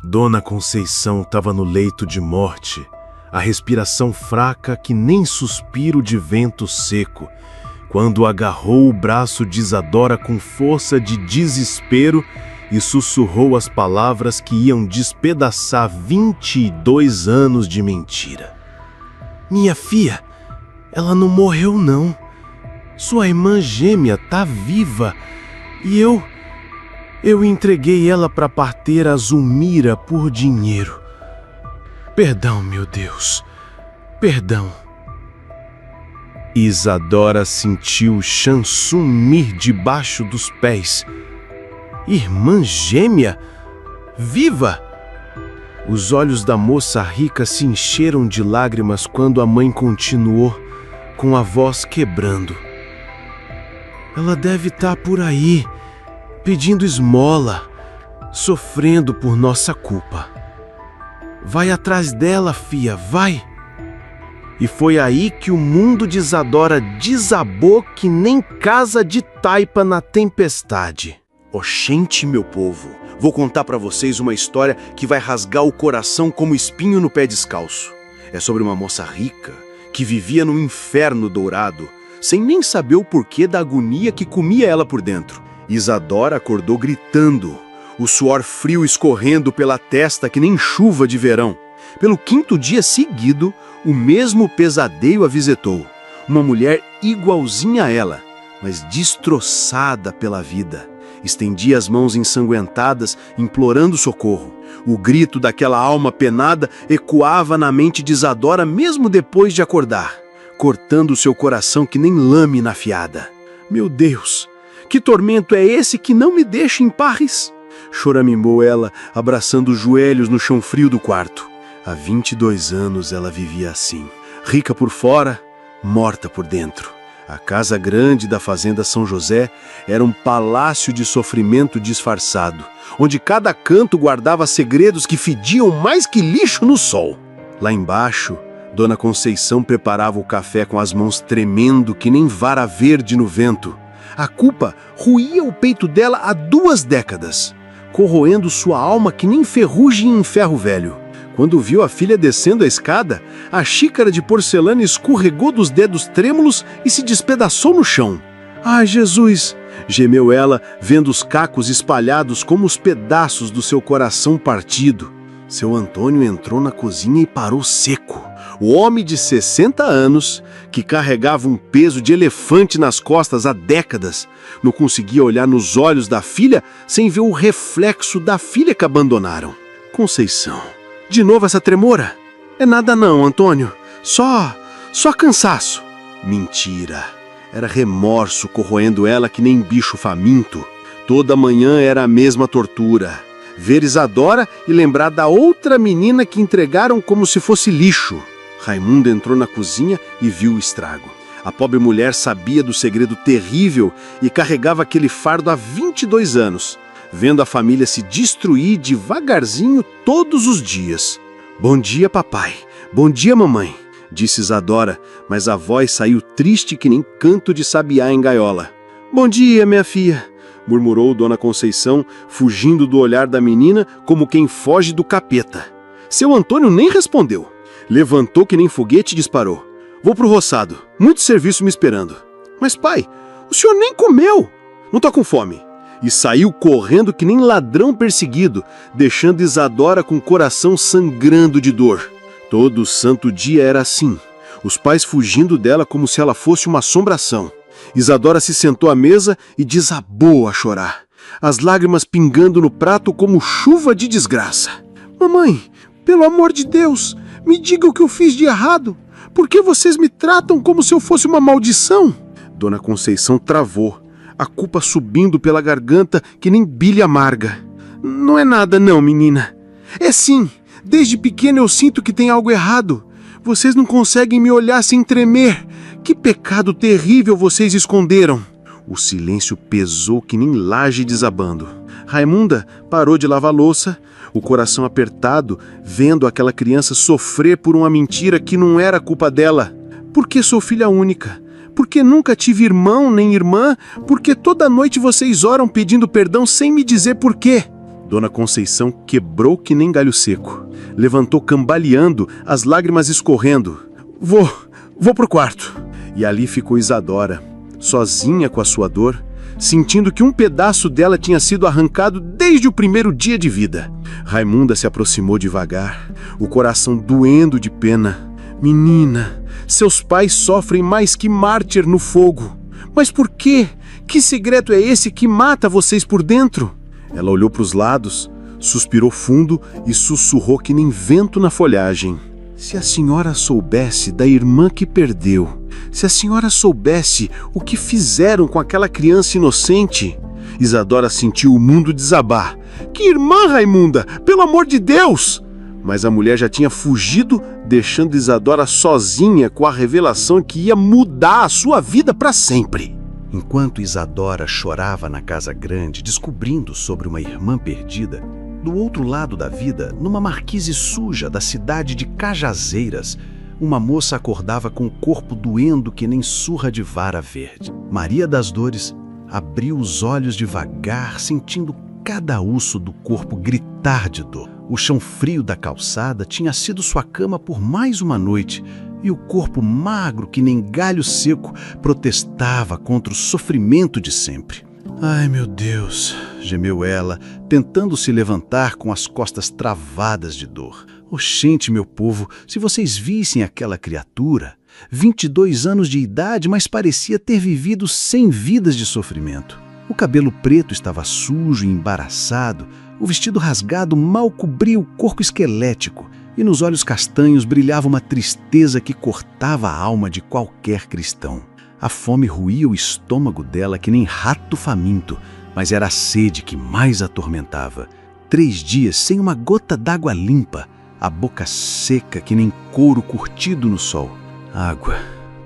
Dona Conceição estava no leito de morte, a respiração fraca que nem suspiro de vento seco, quando agarrou o braço de Isadora com força de desespero e sussurrou as palavras que iam despedaçar 22 anos de mentira. Minha filha, ela não morreu não. Sua irmã gêmea tá viva e eu entreguei ela para a parteira Zulmira por dinheiro. Perdão, meu Deus, perdão. Isadora sentiu o chão sumir debaixo dos pés. Irmã gêmea? Viva! Os olhos da moça rica se encheram de lágrimas quando a mãe continuou, com a voz quebrando. Ela deve estar por aí, pedindo esmola, sofrendo por nossa culpa. Vai atrás dela, fia, vai! E foi aí que o mundo de Isadora desabou que nem casa de taipa na tempestade. Oxente, meu povo, vou contar pra vocês uma história que vai rasgar o coração como espinho no pé descalço. É sobre uma moça rica que vivia num inferno dourado, sem nem saber o porquê da agonia que comia ela por dentro. Isadora acordou gritando, o suor frio escorrendo pela testa que nem chuva de verão. Pelo 5º dia seguido, o mesmo pesadelo a visitou. Uma mulher igualzinha a ela, mas destroçada pela vida. Estendia as mãos ensanguentadas, implorando socorro. O grito daquela alma penada ecoava na mente de Isadora mesmo depois de acordar, cortando seu coração que nem lâmina afiada. Meu Deus, que tormento é esse que não me deixa em paz? Choramingou ela, abraçando os joelhos no chão frio do quarto. Há 22 anos ela vivia assim, rica por fora, morta por dentro. A casa grande da fazenda São José era um palácio de sofrimento disfarçado, onde cada canto guardava segredos que fediam mais que lixo no sol. Lá embaixo, Dona Conceição preparava o café com as mãos tremendo que nem vara verde no vento. A culpa roía o peito dela há 2 décadas, corroendo sua alma que nem ferrugem em ferro velho. Quando viu a filha descendo a escada, a xícara de porcelana escorregou dos dedos trêmulos e se despedaçou no chão. «Ai, Jesus!» gemeu ela, vendo os cacos espalhados como os pedaços do seu coração partido. Seu Antônio entrou na cozinha e parou seco. O homem de 60 anos, que carregava um peso de elefante nas costas há décadas, não conseguia olhar nos olhos da filha sem ver o reflexo da filha que abandonaram. «Conceição, de novo essa tremora?» «É nada não, Antônio. Só cansaço.» Mentira. Era remorso corroendo ela que nem bicho faminto. Toda manhã era a mesma tortura. Ver Isadora e lembrar da outra menina que entregaram como se fosse lixo. Raimundo entrou na cozinha e viu o estrago. A pobre mulher sabia do segredo terrível e carregava aquele fardo há 22 anos, vendo a família se destruir devagarzinho todos os dias. «Bom dia, papai. Bom dia, mamãe», disse Isadora, mas a voz saiu triste que nem canto de sabiá em gaiola. «Bom dia, minha filha», murmurou Dona Conceição, fugindo do olhar da menina como quem foge do capeta. Seu Antônio nem respondeu. Levantou que nem foguete e disparou. «Vou pro roçado. Muito serviço me esperando.» «Mas, pai, o senhor nem comeu!» «Não tô com fome.» E saiu correndo que nem ladrão perseguido, deixando Isadora com o coração sangrando de dor. Todo santo dia era assim, os pais fugindo dela como se ela fosse uma assombração. Isadora se sentou à mesa e desabou a chorar, as lágrimas pingando no prato como chuva de desgraça. «Mamãe, pelo amor de Deus, me diga o que eu fiz de errado. Por que vocês me tratam como se eu fosse uma maldição?» Dona Conceição travou, a culpa subindo pela garganta que nem bilha amarga. «Não é nada não, menina. É sim, desde pequena eu sinto que tem algo errado. Vocês não conseguem me olhar sem tremer. Que pecado terrível vocês esconderam!» O silêncio pesou que nem laje desabando. Raimunda parou de lavar louça, o coração apertado, vendo aquela criança sofrer por uma mentira que não era culpa dela. «Por que sou filha única? Porque nunca tive irmão nem irmã? Porque toda noite vocês oram pedindo perdão sem me dizer por quê?» Dona Conceição quebrou que nem galho seco. Levantou cambaleando, as lágrimas escorrendo. Vou pro quarto. E ali ficou Isadora, sozinha com a sua dor, sentindo que um pedaço dela tinha sido arrancado desde o primeiro dia de vida. Raimunda se aproximou devagar, o coração doendo de pena. Menina, seus pais sofrem mais que mártir no fogo. Mas por quê? Que segredo é esse que mata vocês por dentro? Ela olhou para os lados, suspirou fundo e sussurrou que nem vento na folhagem. Se a senhora soubesse da irmã que perdeu, se a senhora soubesse o que fizeram com aquela criança inocente... Isadora sentiu o mundo desabar. Que irmã, Raimunda? Pelo amor de Deus! Mas a mulher já tinha fugido, deixando Isadora sozinha com a revelação que ia mudar a sua vida para sempre. Enquanto Isadora chorava na casa grande, descobrindo sobre uma irmã perdida, do outro lado da vida, numa marquise suja da cidade de Cajazeiras, uma moça acordava com o corpo doendo que nem surra de vara verde. Maria das Dores abriu os olhos devagar, sentindo cada osso do corpo gritar de dor. O chão frio da calçada tinha sido sua cama por mais uma noite, e o corpo magro que nem galho seco protestava contra o sofrimento de sempre. Ai, meu Deus, gemeu ela, tentando se levantar com as costas travadas de dor. Oxente, meu povo, se vocês vissem aquela criatura, 22 anos de idade, mas parecia ter vivido 100 vidas de sofrimento. O cabelo preto estava sujo e embaraçado, o vestido rasgado mal cobria o corpo esquelético, e nos olhos castanhos brilhava uma tristeza que cortava a alma de qualquer cristão. A fome roía o estômago dela que nem rato faminto, mas era a sede que mais atormentava. 3 dias sem uma gota d'água limpa, a boca seca que nem couro curtido no sol. Água,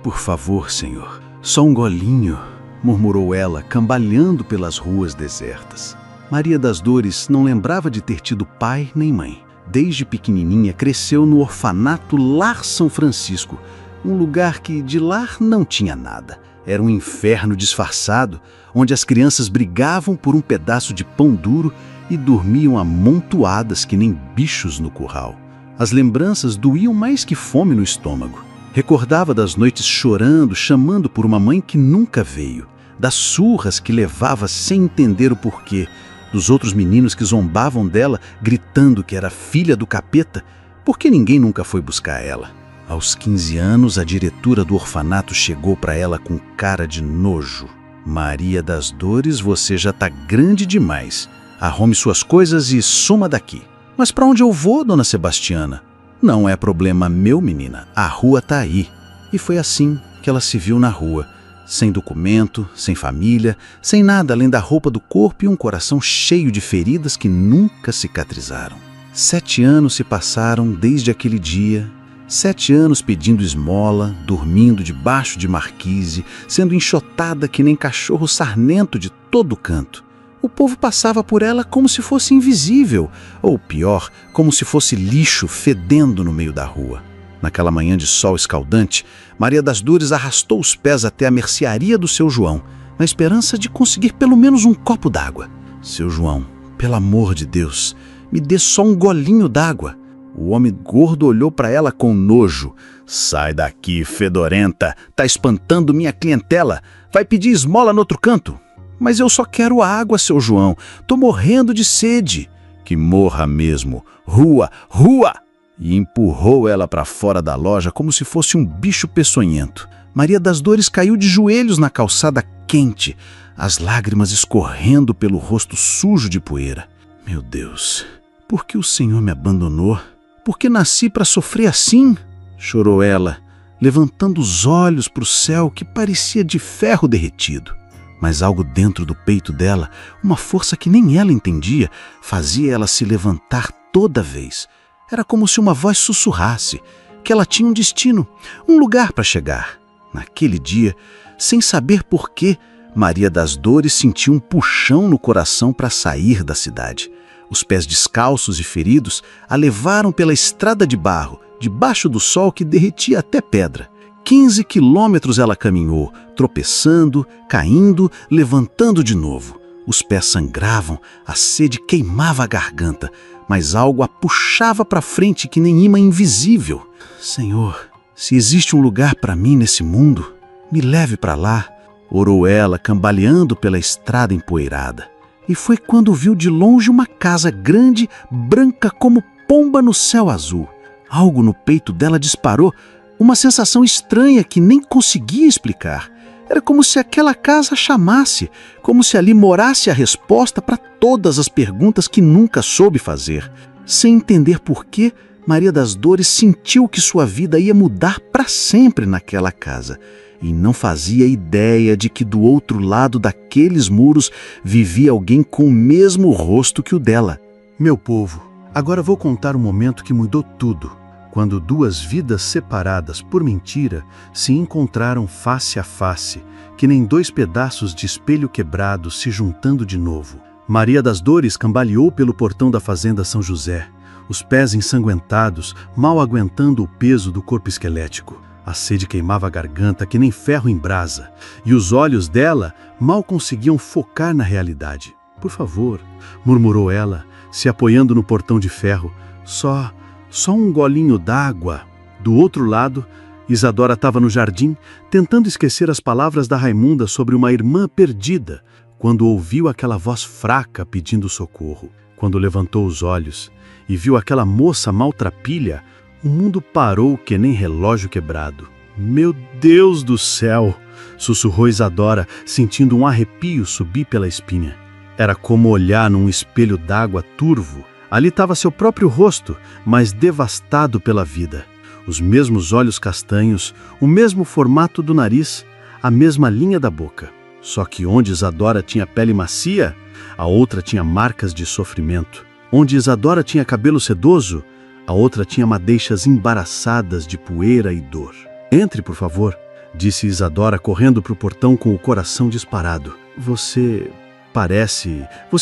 por favor, Senhor, só um golinho, murmurou ela, cambaleando pelas ruas desertas. Maria das Dores não lembrava de ter tido pai nem mãe. Desde pequenininha cresceu no orfanato Lar São Francisco, um lugar que de lar não tinha nada. Era um inferno disfarçado, onde as crianças brigavam por um pedaço de pão duro e dormiam amontoadas que nem bichos no curral. As lembranças doíam mais que fome no estômago. Recordava das noites chorando, chamando por uma mãe que nunca veio, das surras que levava sem entender o porquê, dos outros meninos que zombavam dela, gritando que era filha do capeta, porque ninguém nunca foi buscar ela. Aos 15 anos, a diretora do orfanato chegou para ela com cara de nojo. Maria das Dores, você já tá grande demais. Arrume suas coisas e suma daqui. Mas para onde eu vou, dona Sebastiana? Não é problema meu, menina. A rua tá aí. E foi assim que ela se viu na rua. Sem documento, sem família, sem nada além da roupa do corpo e um coração cheio de feridas que nunca cicatrizaram. 7 anos se passaram desde aquele dia. 7 anos pedindo esmola, dormindo debaixo de marquise, sendo enxotada que nem cachorro sarnento de todo canto. O povo passava por ela como se fosse invisível, ou pior, como se fosse lixo fedendo no meio da rua. Naquela manhã de sol escaldante, Maria das Dores arrastou os pés até a mercearia do seu João, na esperança de conseguir pelo menos um copo d'água. Seu João, pelo amor de Deus, me dê só um golinho d'água. O homem gordo olhou para ela com nojo. Sai daqui, fedorenta, tá espantando minha clientela. Vai pedir esmola no outro canto. Mas eu só quero água, seu João. Tô morrendo de sede. Que morra mesmo. Rua, rua! E empurrou ela para fora da loja como se fosse um bicho peçonhento. Maria das Dores caiu de joelhos na calçada quente, as lágrimas escorrendo pelo rosto sujo de poeira. Meu Deus, por que o Senhor me abandonou? Por que nasci para sofrer assim? Chorou ela, levantando os olhos para o céu que parecia de ferro derretido. Mas algo dentro do peito dela, uma força que nem ela entendia, fazia ela se levantar toda vez. Era como se uma voz sussurrasse que ela tinha um destino, um lugar para chegar. Naquele dia, sem saber porquê, Maria das Dores sentiu um puxão no coração para sair da cidade. Os pés descalços e feridos a levaram pela estrada de barro, debaixo do sol que derretia até pedra. 15 quilômetros ela caminhou, tropeçando, caindo, levantando de novo. Os pés sangravam, a sede queimava a garganta, mas algo a puxava para frente que nem imã invisível. Senhor, se existe um lugar para mim nesse mundo, me leve para lá, orou ela, cambaleando pela estrada empoeirada. E foi quando viu de longe uma casa grande, branca como pomba no céu azul. Algo no peito dela disparou, uma sensação estranha que nem conseguia explicar. Era como se aquela casa a chamasse, como se ali morasse a resposta para todas as perguntas que nunca soube fazer. Sem entender por quê, Maria das Dores sentiu que sua vida ia mudar para sempre naquela casa. E não fazia ideia de que do outro lado daqueles muros vivia alguém com o mesmo rosto que o dela. Meu povo, agora vou contar um momento que mudou tudo. Quando duas vidas separadas por mentira se encontraram face a face, que nem dois pedaços de espelho quebrado se juntando de novo. Maria das Dores cambaleou pelo portão da fazenda São José, os pés ensanguentados, mal aguentando o peso do corpo esquelético. A sede queimava a garganta que nem ferro em brasa, e os olhos dela mal conseguiam focar na realidade. Por favor, murmurou ela, se apoiando no portão de ferro, só um golinho d'água. Do outro lado, Isadora estava no jardim, tentando esquecer as palavras da Raimunda sobre uma irmã perdida, quando ouviu aquela voz fraca pedindo socorro. Quando levantou os olhos e viu aquela moça maltrapilha, o mundo parou que nem relógio quebrado. Meu Deus do céu! Sussurrou Isadora, sentindo um arrepio subir pela espinha. Era como olhar num espelho d'água turvo. Ali estava seu próprio rosto, mas devastado pela vida. Os mesmos olhos castanhos, o mesmo formato do nariz, a mesma linha da boca. Só que onde Isadora tinha pele macia, a outra tinha marcas de sofrimento. Onde Isadora tinha cabelo sedoso, a outra tinha madeixas embaraçadas de poeira e dor. Entre, por favor, disse Isadora, correndo para o portão com o coração disparado. Você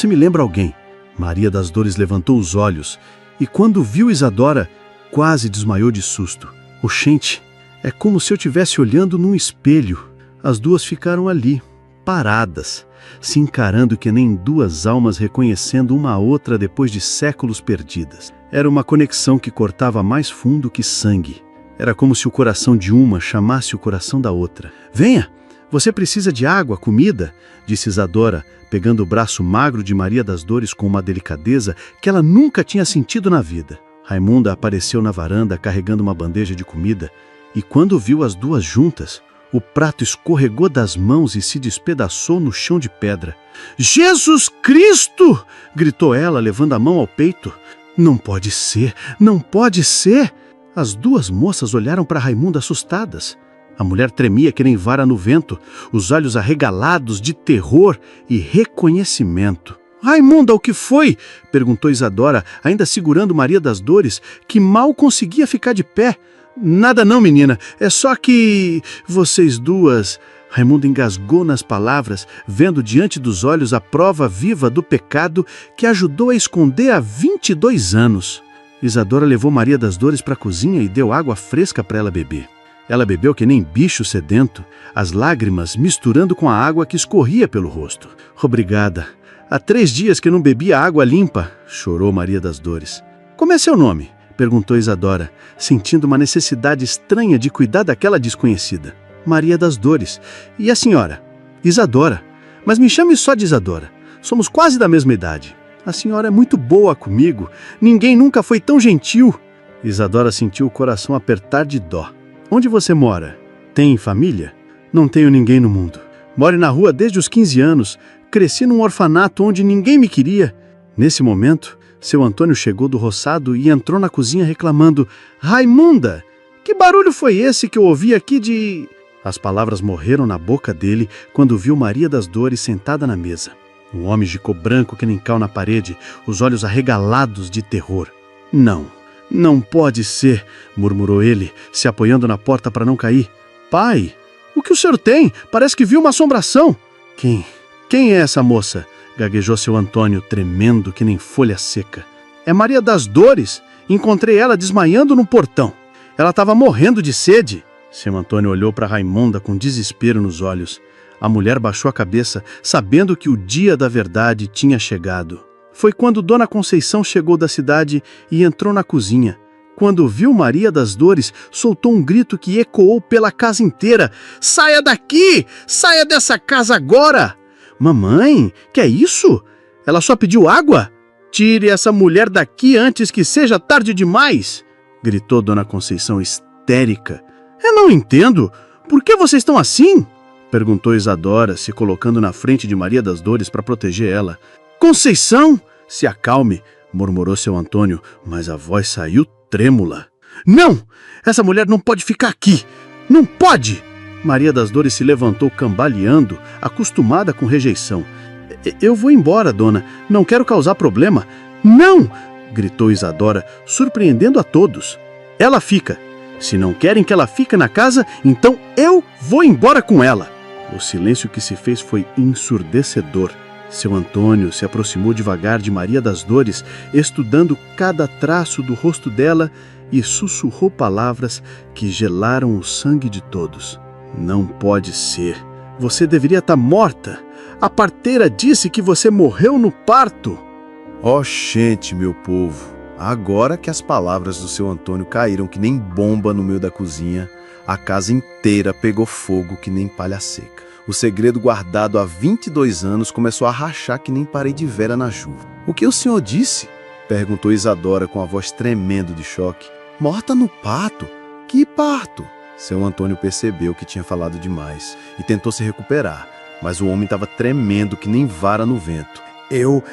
me lembra alguém. Maria das Dores levantou os olhos e, quando viu Isadora, quase desmaiou de susto. Oxente, é como se eu estivesse olhando num espelho. As duas ficaram ali, paradas, se encarando que nem duas almas reconhecendo uma a outra depois de séculos perdidas. Era uma conexão que cortava mais fundo que sangue. Era como se o coração de uma chamasse o coração da outra. Venha! Você precisa de água, comida, disse Isadora, pegando o braço magro de Maria das Dores com uma delicadeza que ela nunca tinha sentido na vida. Raimunda apareceu na varanda carregando uma bandeja de comida e, quando viu as duas juntas, o prato escorregou das mãos e se despedaçou no chão de pedra. Jesus Cristo! Gritou ela, levando a mão ao peito. Não pode ser! Não pode ser! As duas moças olharam para Raimunda assustadas. A mulher tremia que nem vara no vento, os olhos arregalados de terror e reconhecimento. Raimunda, o que foi? Perguntou Isadora, ainda segurando Maria das Dores, que mal conseguia ficar de pé. Nada não, menina, é só que vocês duas... Raimunda engasgou nas palavras, vendo diante dos olhos a prova viva do pecado que ajudou a esconder há 22 anos. Isadora levou Maria das Dores para a cozinha e deu água fresca para ela beber. Ela bebeu que nem bicho sedento, as lágrimas misturando com a água que escorria pelo rosto. Obrigada. Há 3 dias que não bebia água limpa, chorou Maria das Dores. Como é seu nome? Perguntou Isadora, sentindo uma necessidade estranha de cuidar daquela desconhecida. Maria das Dores. E a senhora? Isadora. Mas me chame só de Isadora. Somos quase da mesma idade. A senhora é muito boa comigo. Ninguém nunca foi tão gentil. Isadora sentiu o coração apertar de dó. Onde você mora? Tem família? Não tenho ninguém no mundo. Moro na rua desde os 15 anos. Cresci num orfanato onde ninguém me queria. Nesse momento, seu Antônio chegou do roçado e entrou na cozinha reclamando: Raimunda, que barulho foi esse que eu ouvi aqui de... As palavras morreram na boca dele quando viu Maria das Dores sentada na mesa. Um homem ficou branco que nem cal na parede, os olhos arregalados de terror. Não pode ser, murmurou ele, se apoiando na porta para não cair. Pai, o que o senhor tem? Parece que viu uma assombração. Quem é essa moça? Gaguejou seu Antônio, tremendo que nem folha seca. É Maria das Dores. Encontrei ela desmaiando no portão. Ela estava morrendo de sede. Seu Antônio olhou para Raimunda com desespero nos olhos. A mulher baixou a cabeça, sabendo que o dia da verdade tinha chegado. Foi quando Dona Conceição chegou da cidade e entrou na cozinha. Quando viu Maria das Dores, soltou um grito que ecoou pela casa inteira. Saia daqui! Saia dessa casa agora! Mamãe, que é isso? Ela só pediu água? Tire essa mulher daqui antes que seja tarde demais! Gritou Dona Conceição histérica. Eu não entendo. Por que vocês estão assim? Perguntou Isadora, se colocando na frente de Maria das Dores para proteger ela. Conceição! Se acalme, murmurou seu Antônio, mas a voz saiu trêmula. Não! Essa mulher não pode ficar aqui! Não pode! Maria das Dores se levantou cambaleando, acostumada com rejeição. Eu vou embora, dona. Não quero causar problema. Não! Gritou Isadora, surpreendendo a todos. Ela fica. Se não querem que ela fique na casa, então eu vou embora com ela. O silêncio que se fez foi ensurdecedor. Seu Antônio se aproximou devagar de Maria das Dores, estudando cada traço do rosto dela e sussurrou palavras que gelaram o sangue de todos. Não pode ser. Você deveria estar morta. A parteira disse que você morreu no parto. Gente, meu povo, agora que as palavras do seu Antônio caíram que nem bomba no meio da cozinha, a casa inteira pegou fogo que nem palha seca. O segredo guardado há 22 anos começou a rachar que nem parede velha na chuva. O que o senhor disse? Perguntou Isadora com a voz tremendo de choque. Morta no parto? Que parto? Seu Antônio percebeu que tinha falado demais e tentou se recuperar, mas o homem estava tremendo que nem vara no vento. Eu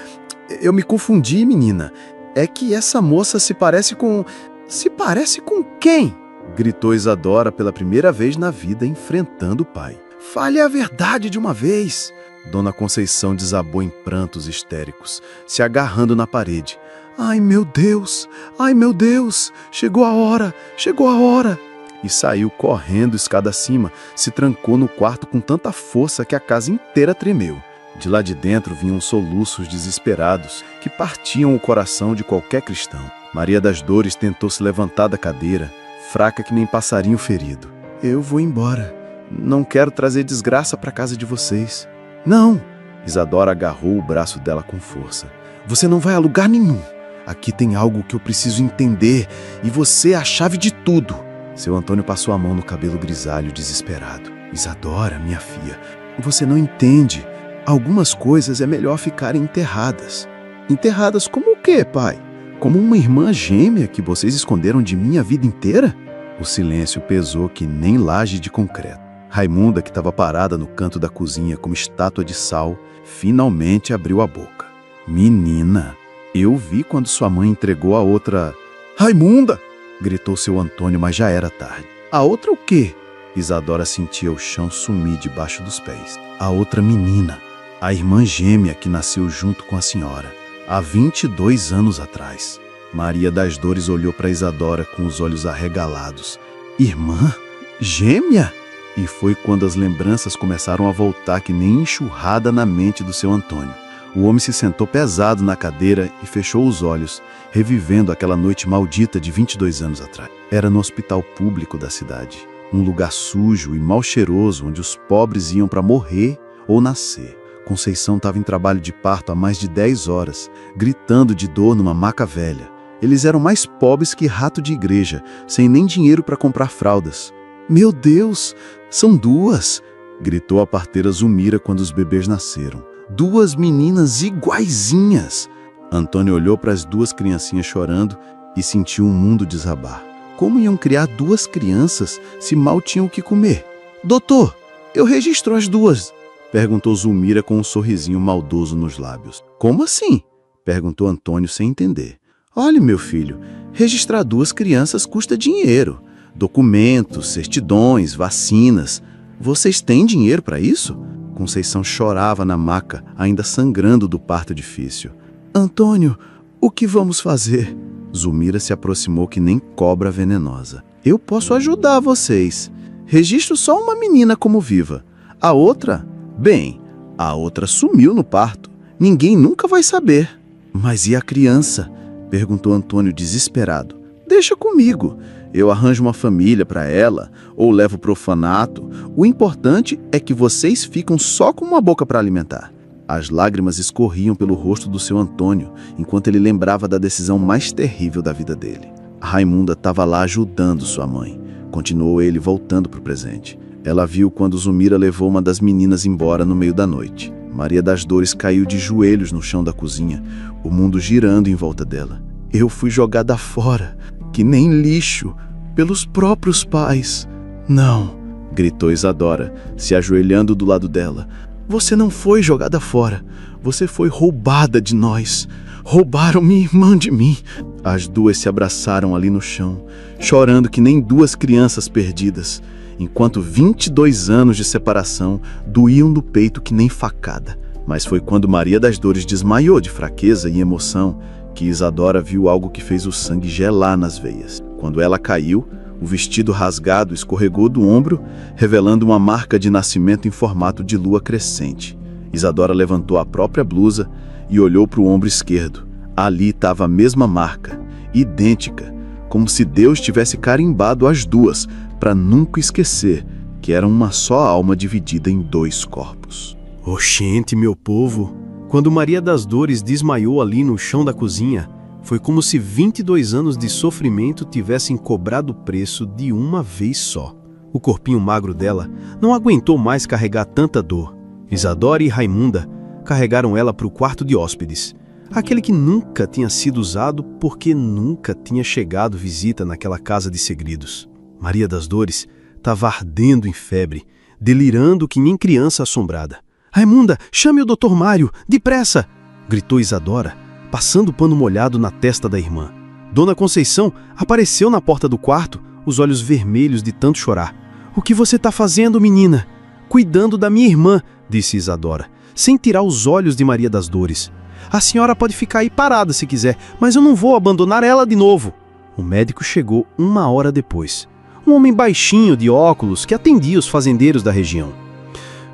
me confundi, menina. É que essa moça se parece com... Se parece com quem? Gritou Isadora pela primeira vez na vida, enfrentando o pai. Fale a verdade de uma vez. Dona Conceição desabou em prantos histéricos, se agarrando na parede. Ai, meu Deus! Ai, meu Deus! Chegou a hora! Chegou a hora! E saiu correndo escada acima, se trancou no quarto com tanta força que a casa inteira tremeu. De lá de dentro vinham soluços desesperados que partiam o coração de qualquer cristão. Maria das Dores tentou se levantar da cadeira, fraca que nem passarinho ferido. Eu vou embora. Não quero trazer desgraça para casa de vocês. Não! Isadora agarrou o braço dela com força. Você não vai a lugar nenhum. Aqui tem algo que eu preciso entender e você é a chave de tudo. Seu Antônio passou a mão no cabelo grisalho, desesperado. Isadora, minha filha, você não entende. Algumas coisas é melhor ficarem enterradas. Enterradas como o quê, pai? Como uma irmã gêmea que vocês esconderam de mim a vida inteira? O silêncio pesou que nem laje de concreto. Raimunda, que estava parada no canto da cozinha como estátua de sal, finalmente abriu a boca. Menina, eu vi quando sua mãe entregou a outra... Raimunda! Gritou seu Antônio, mas já era tarde. A outra o quê? Isadora sentia o chão sumir debaixo dos pés. A outra menina, a irmã gêmea que nasceu junto com a senhora, há 22 anos atrás. Maria das Dores olhou para Isadora com os olhos arregalados. Irmã? Gêmea? E foi quando as lembranças começaram a voltar que nem enxurrada na mente do seu Antônio. O homem se sentou pesado na cadeira e fechou os olhos, revivendo aquela noite maldita de 22 anos atrás. Era no hospital público da cidade, um lugar sujo e mal cheiroso onde os pobres iam para morrer ou nascer. Conceição estava em trabalho de parto há mais de 10 horas, gritando de dor numa maca velha. Eles eram mais pobres que rato de igreja, sem nem dinheiro para comprar fraldas. Meu Deus, são duas! Gritou a parteira Zumira quando os bebês nasceram. 2 meninas iguaizinhas! Antônio olhou para as 2 criancinhas chorando e sentiu um mundo desabar. Como iam criar 2 crianças se mal tinham o que comer? Doutor, eu registro as 2, perguntou Zumira com um sorrisinho maldoso nos lábios. Como assim? Perguntou Antônio sem entender. Olhe, meu filho, registrar 2 crianças custa dinheiro. Documentos, certidões, vacinas. Vocês têm dinheiro para isso? Conceição chorava na maca, ainda sangrando do parto difícil. Antônio, o que vamos fazer? Zumira se aproximou que nem cobra venenosa. Eu posso ajudar vocês. Registro só uma menina como viva. A outra? Bem, a outra sumiu no parto. Ninguém nunca vai saber. Mas e a criança? Perguntou Antônio desesperado. deixa comigo. Eu arranjo uma família para ela ou levo pro orfanato. O importante é que vocês ficam só com uma boca para alimentar. As lágrimas escorriam pelo rosto do seu Antônio enquanto ele lembrava da decisão mais terrível da vida dele. A Raimunda estava lá ajudando sua mãe. Continuou ele voltando pro presente. Ela viu quando Zulmira levou uma das meninas embora no meio da noite. Maria das Dores caiu de joelhos no chão da cozinha, o mundo girando em volta dela. Eu fui jogada fora, que nem lixo, pelos próprios pais. Não, gritou Isadora, se ajoelhando do lado dela. Você não foi jogada fora, você foi roubada de nós. Roubaram minha irmã de mim. As duas se abraçaram ali no chão, chorando que nem duas crianças perdidas, enquanto 22 anos de separação doíam no peito que nem facada. Mas foi quando Maria das Dores desmaiou de fraqueza e emoção que Isadora viu algo que fez o sangue gelar nas veias. Quando ela caiu, o vestido rasgado escorregou do ombro, revelando uma marca de nascimento em formato de lua crescente. Isadora levantou a própria blusa e olhou para o ombro esquerdo. Ali estava a mesma marca, idêntica, como se Deus tivesse carimbado as duas, para nunca esquecer que eram uma só alma dividida em dois corpos. Oxente, meu povo! Quando Maria das Dores desmaiou ali no chão da cozinha, foi como se 22 anos de sofrimento tivessem cobrado o preço de uma vez só. O corpinho magro dela não aguentou mais carregar tanta dor. Isadora e Raimunda carregaram ela para o quarto de hóspedes, aquele que nunca tinha sido usado porque nunca tinha chegado visita naquela casa de segredos. Maria das Dores estava ardendo em febre, delirando que nem criança assombrada. Raimunda, chame o Dr. Mário, depressa! Gritou Isadora, passando o pano molhado na testa da irmã. Dona Conceição apareceu na porta do quarto, os olhos vermelhos de tanto chorar. O que você está fazendo, menina? Cuidando da minha irmã, disse Isadora, sem tirar os olhos de Maria das Dores. A senhora pode ficar aí parada se quiser, mas eu não vou abandonar ela de novo. O médico chegou 1 hora depois. Um homem baixinho de óculos que atendia os fazendeiros da região.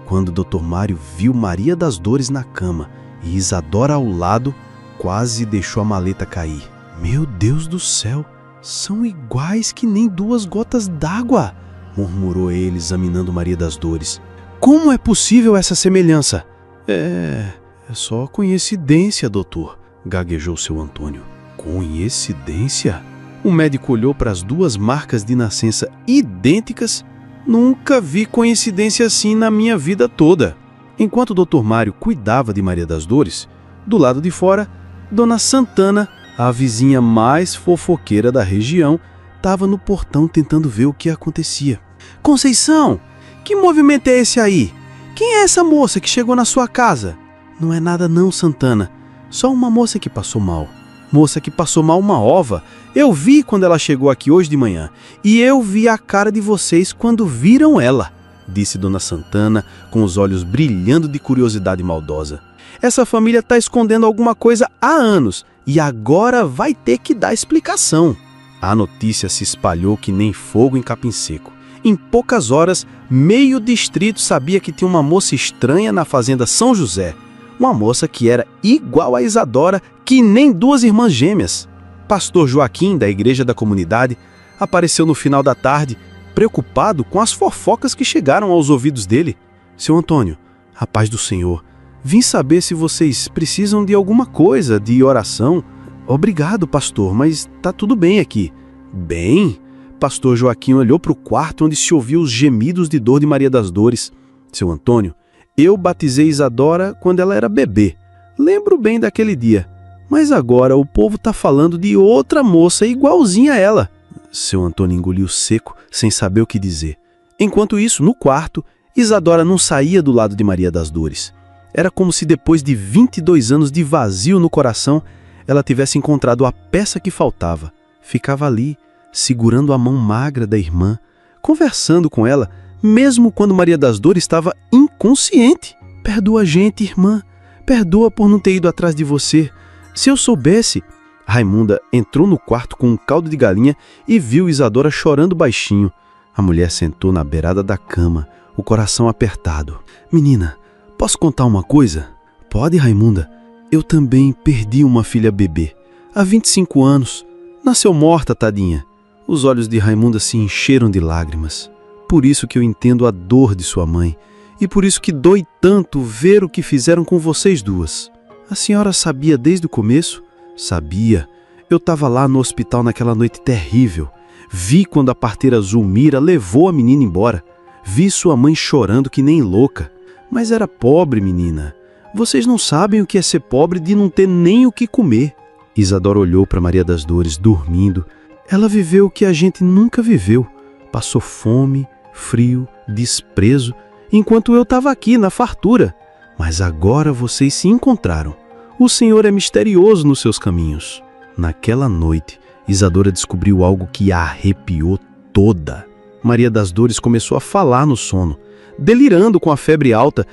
Quando o Dr. Mário viu Maria das Dores na cama e Isadora ao lado, quase deixou a maleta cair. Meu Deus do céu, são iguais que nem 2 gotas d'água, murmurou ele examinando Maria das Dores. Como é possível essa semelhança? É só coincidência, doutor, gaguejou seu Antônio. Coincidência? O médico olhou para as 2 marcas de nascença idênticas. Nunca vi coincidência assim na minha vida toda. Enquanto o Dr. Mário cuidava de Maria das Dores, do lado de fora, Dona Santana, a vizinha mais fofoqueira da região, estava no portão tentando ver o que acontecia. Conceição, que movimento é esse aí? Quem é essa moça que chegou na sua casa? Não é nada não, Santana. Só uma moça que passou mal. Moça que passou mal uma ova. Eu vi quando ela chegou aqui hoje de manhã. E eu vi a cara de vocês quando viram ela, disse Dona Santana, com os olhos brilhando de curiosidade maldosa. Essa família está escondendo alguma coisa há anos e agora vai ter que dar explicação. A notícia se espalhou que nem fogo em capim seco. Em poucas horas, meio distrito sabia que tinha uma moça estranha na fazenda São José. Uma moça que era igual a Isadora, que nem 2 irmãs gêmeas. Pastor Joaquim, da igreja da comunidade, apareceu no final da tarde, preocupado com as fofocas que chegaram aos ouvidos dele. Seu Antônio, a paz do Senhor, vim saber se vocês precisam de alguma coisa, de oração. Obrigado, pastor, mas tá tudo bem aqui. Bem? Pastor Joaquim olhou para o quarto onde se ouviu os gemidos de dor de Maria das Dores. Seu Antônio, eu batizei Isadora quando ela era bebê. Lembro bem daquele dia. Mas agora o povo tá falando de outra moça igualzinha a ela. Seu Antônio engoliu seco, sem saber o que dizer. Enquanto isso, no quarto, Isadora não saía do lado de Maria das Dores. Era como se depois de 22 anos de vazio no coração, ela tivesse encontrado a peça que faltava. Ficava ali, segurando a mão magra da irmã, conversando com ela, mesmo quando Maria das Dores estava inconsciente. Perdoa a gente, irmã. Perdoa por não ter ido atrás de você. Se eu soubesse... Raimunda entrou no quarto com um caldo de galinha e viu Isadora chorando baixinho. A mulher sentou na beirada da cama, o coração apertado. Menina, posso contar uma coisa? Pode, Raimunda. Eu também perdi uma filha bebê. Há 25 anos. Nasceu morta, tadinha. Os olhos de Raimunda se encheram de lágrimas. Por isso que eu entendo a dor de sua mãe. E por isso que dói tanto ver o que fizeram com vocês duas. A senhora sabia desde o começo? Sabia. Eu estava lá no hospital naquela noite terrível. Vi quando a parteira Zulmira levou a menina embora. Vi sua mãe chorando que nem louca. Mas era pobre, menina. Vocês não sabem o que é ser pobre de não ter nem o que comer. Isadora olhou para Maria das Dores, dormindo. Ela viveu o que a gente nunca viveu. Passou fome, frio, desprezo, enquanto eu estava aqui na fartura. Mas agora vocês se encontraram. O Senhor é misterioso nos seus caminhos. Naquela noite, Isadora descobriu algo que a arrepiou toda. Maria das Dores começou a falar no sono, delirando com a febre alta.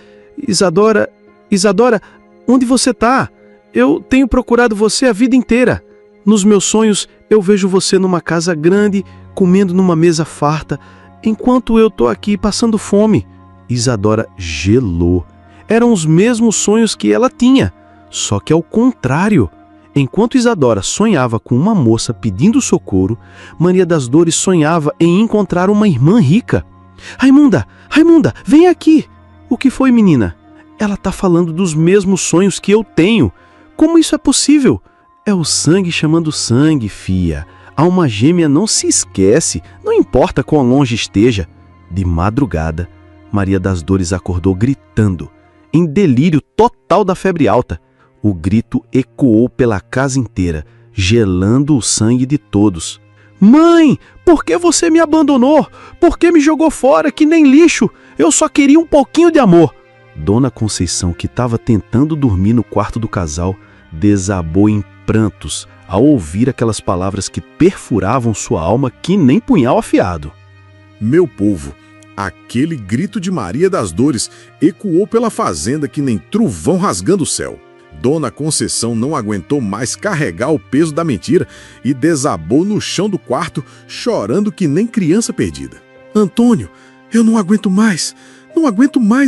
Isadora, onde você está? Eu tenho procurado você a vida inteira. Nos meus sonhos, eu vejo você numa casa grande, comendo numa mesa farta, enquanto eu estou aqui passando fome. Isadora gelou. Eram os mesmos sonhos que ela tinha, só que ao contrário. Enquanto Isadora sonhava com uma moça pedindo socorro, Maria das Dores sonhava em encontrar uma irmã rica. Raimunda, vem aqui! O que foi, menina? Ela está falando dos mesmos sonhos que eu tenho. Como isso é possível? É o sangue chamando sangue, fia. A alma gêmea não se esquece, não importa quão longe esteja. De madrugada, Maria das Dores acordou gritando, em delírio total da febre alta. O grito ecoou pela casa inteira, gelando o sangue de todos. Mãe, por que você me abandonou? Por que me jogou fora que nem lixo? Eu só queria um pouquinho de amor. Dona Conceição, que estava tentando dormir no quarto do casal, desabou em prantos ao ouvir aquelas palavras que perfuravam sua alma que nem punhal afiado. Meu povo, aquele grito de Maria das Dores ecoou pela fazenda que nem trovão rasgando o céu. Dona Conceição não aguentou mais carregar o peso da mentira e desabou no chão do quarto, chorando que nem criança perdida. Antônio, eu não aguento mais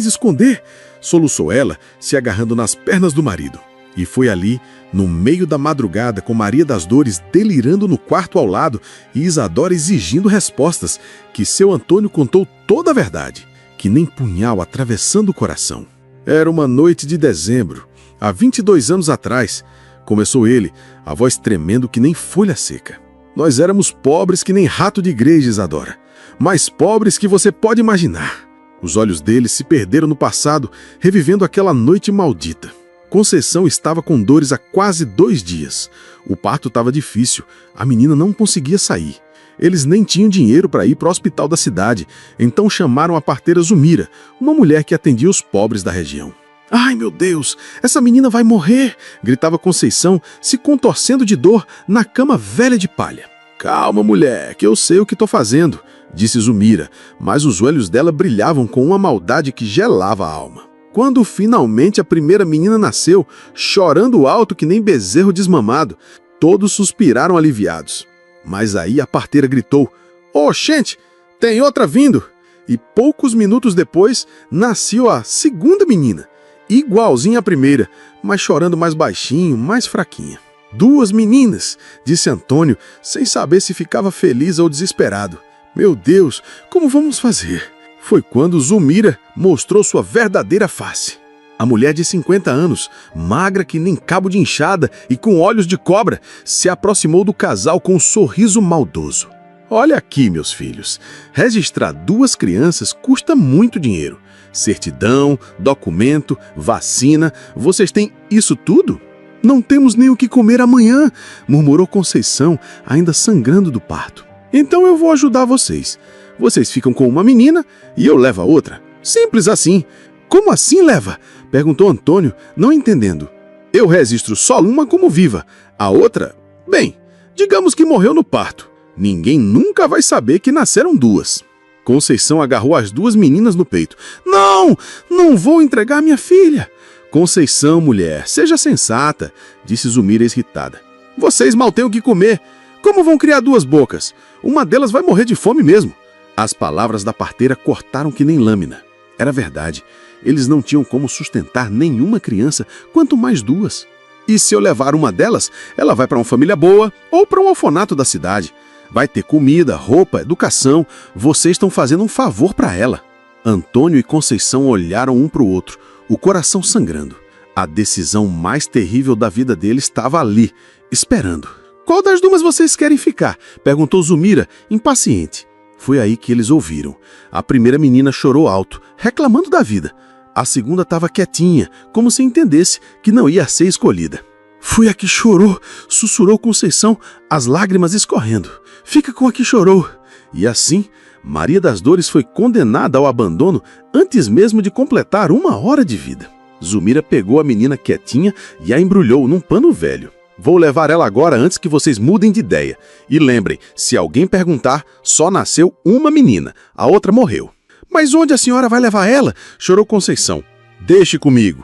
esconder, soluçou ela, se agarrando nas pernas do marido. E foi ali, no meio da madrugada, com Maria das Dores delirando no quarto ao lado e Isadora exigindo respostas, que seu Antônio contou toda a verdade, que nem punhal atravessando o coração. Era uma noite de dezembro, há 22 anos atrás. Começou ele, a voz tremendo que nem folha seca. Nós éramos pobres que nem rato de igreja, Isadora. Mais pobres que você pode imaginar. Os olhos dele se perderam no passado, revivendo aquela noite maldita. Conceição estava com dores há quase 2 dias. O parto estava difícil, a menina não conseguia sair. Eles nem tinham dinheiro para ir para o hospital da cidade, então chamaram a parteira Zulmira, uma mulher que atendia os pobres da região. Ai, meu Deus, essa menina vai morrer! Gritava Conceição, se contorcendo de dor na cama velha de palha. Calma, mulher, que eu sei o que estou fazendo, disse Zulmira, mas os olhos dela brilhavam com uma maldade que gelava a alma. Quando finalmente a primeira menina nasceu, chorando alto que nem bezerro desmamado, todos suspiraram aliviados. Mas aí a parteira gritou, "Oxente, tem outra vindo!" E poucos minutos depois, nasceu a segunda menina, igualzinha à primeira, mas chorando mais baixinho, mais fraquinha. 2 meninas, disse Antônio, sem saber se ficava feliz ou desesperado. Meu Deus, como vamos fazer? Foi quando Zulmira mostrou sua verdadeira face. A mulher de 50 anos, magra que nem cabo de enxada e com olhos de cobra, se aproximou do casal com um sorriso maldoso. Olha aqui, meus filhos, registrar 2 crianças custa muito dinheiro. Certidão, documento, vacina, vocês têm isso tudo? Não temos nem o que comer amanhã, murmurou Conceição, ainda sangrando do parto. Então eu vou ajudar vocês. Vocês ficam com uma menina e eu levo a outra. Simples assim. Como assim leva? Perguntou Antônio, não entendendo. Eu registro só uma como viva. A outra, bem, digamos que morreu no parto. Ninguém nunca vai saber que nasceram 2. Conceição agarrou as 2 meninas no peito. Não vou entregar minha filha. Conceição, mulher, seja sensata, disse Zulmira irritada. Vocês mal têm o que comer. Como vão criar 2 bocas? Uma delas vai morrer de fome mesmo. As palavras da parteira cortaram que nem lâmina. Era verdade. Eles não tinham como sustentar nenhuma criança, quanto mais 2. E se eu levar uma delas, ela vai para uma família boa ou para um orfanato da cidade. Vai ter comida, roupa, educação. Vocês estão fazendo um favor para ela. Antônio e Conceição olharam um para o outro, o coração sangrando. A decisão mais terrível da vida deles estava ali, esperando. Qual das duas vocês querem ficar? Perguntou Zulmira, impaciente. Foi aí que eles ouviram. A primeira menina chorou alto, reclamando da vida. A segunda estava quietinha, como se entendesse que não ia ser escolhida. Fui a que chorou, sussurrou Conceição, as lágrimas escorrendo. Fica com a que chorou. E assim, Maria das Dores foi condenada ao abandono antes mesmo de completar 1 hora de vida. Zulmira pegou a menina quietinha e a embrulhou num pano velho. Vou levar ela agora antes que vocês mudem de ideia. E lembrem, se alguém perguntar, só nasceu uma menina, a outra morreu. Mas onde a senhora vai levar ela? Chorou Conceição. Deixe comigo.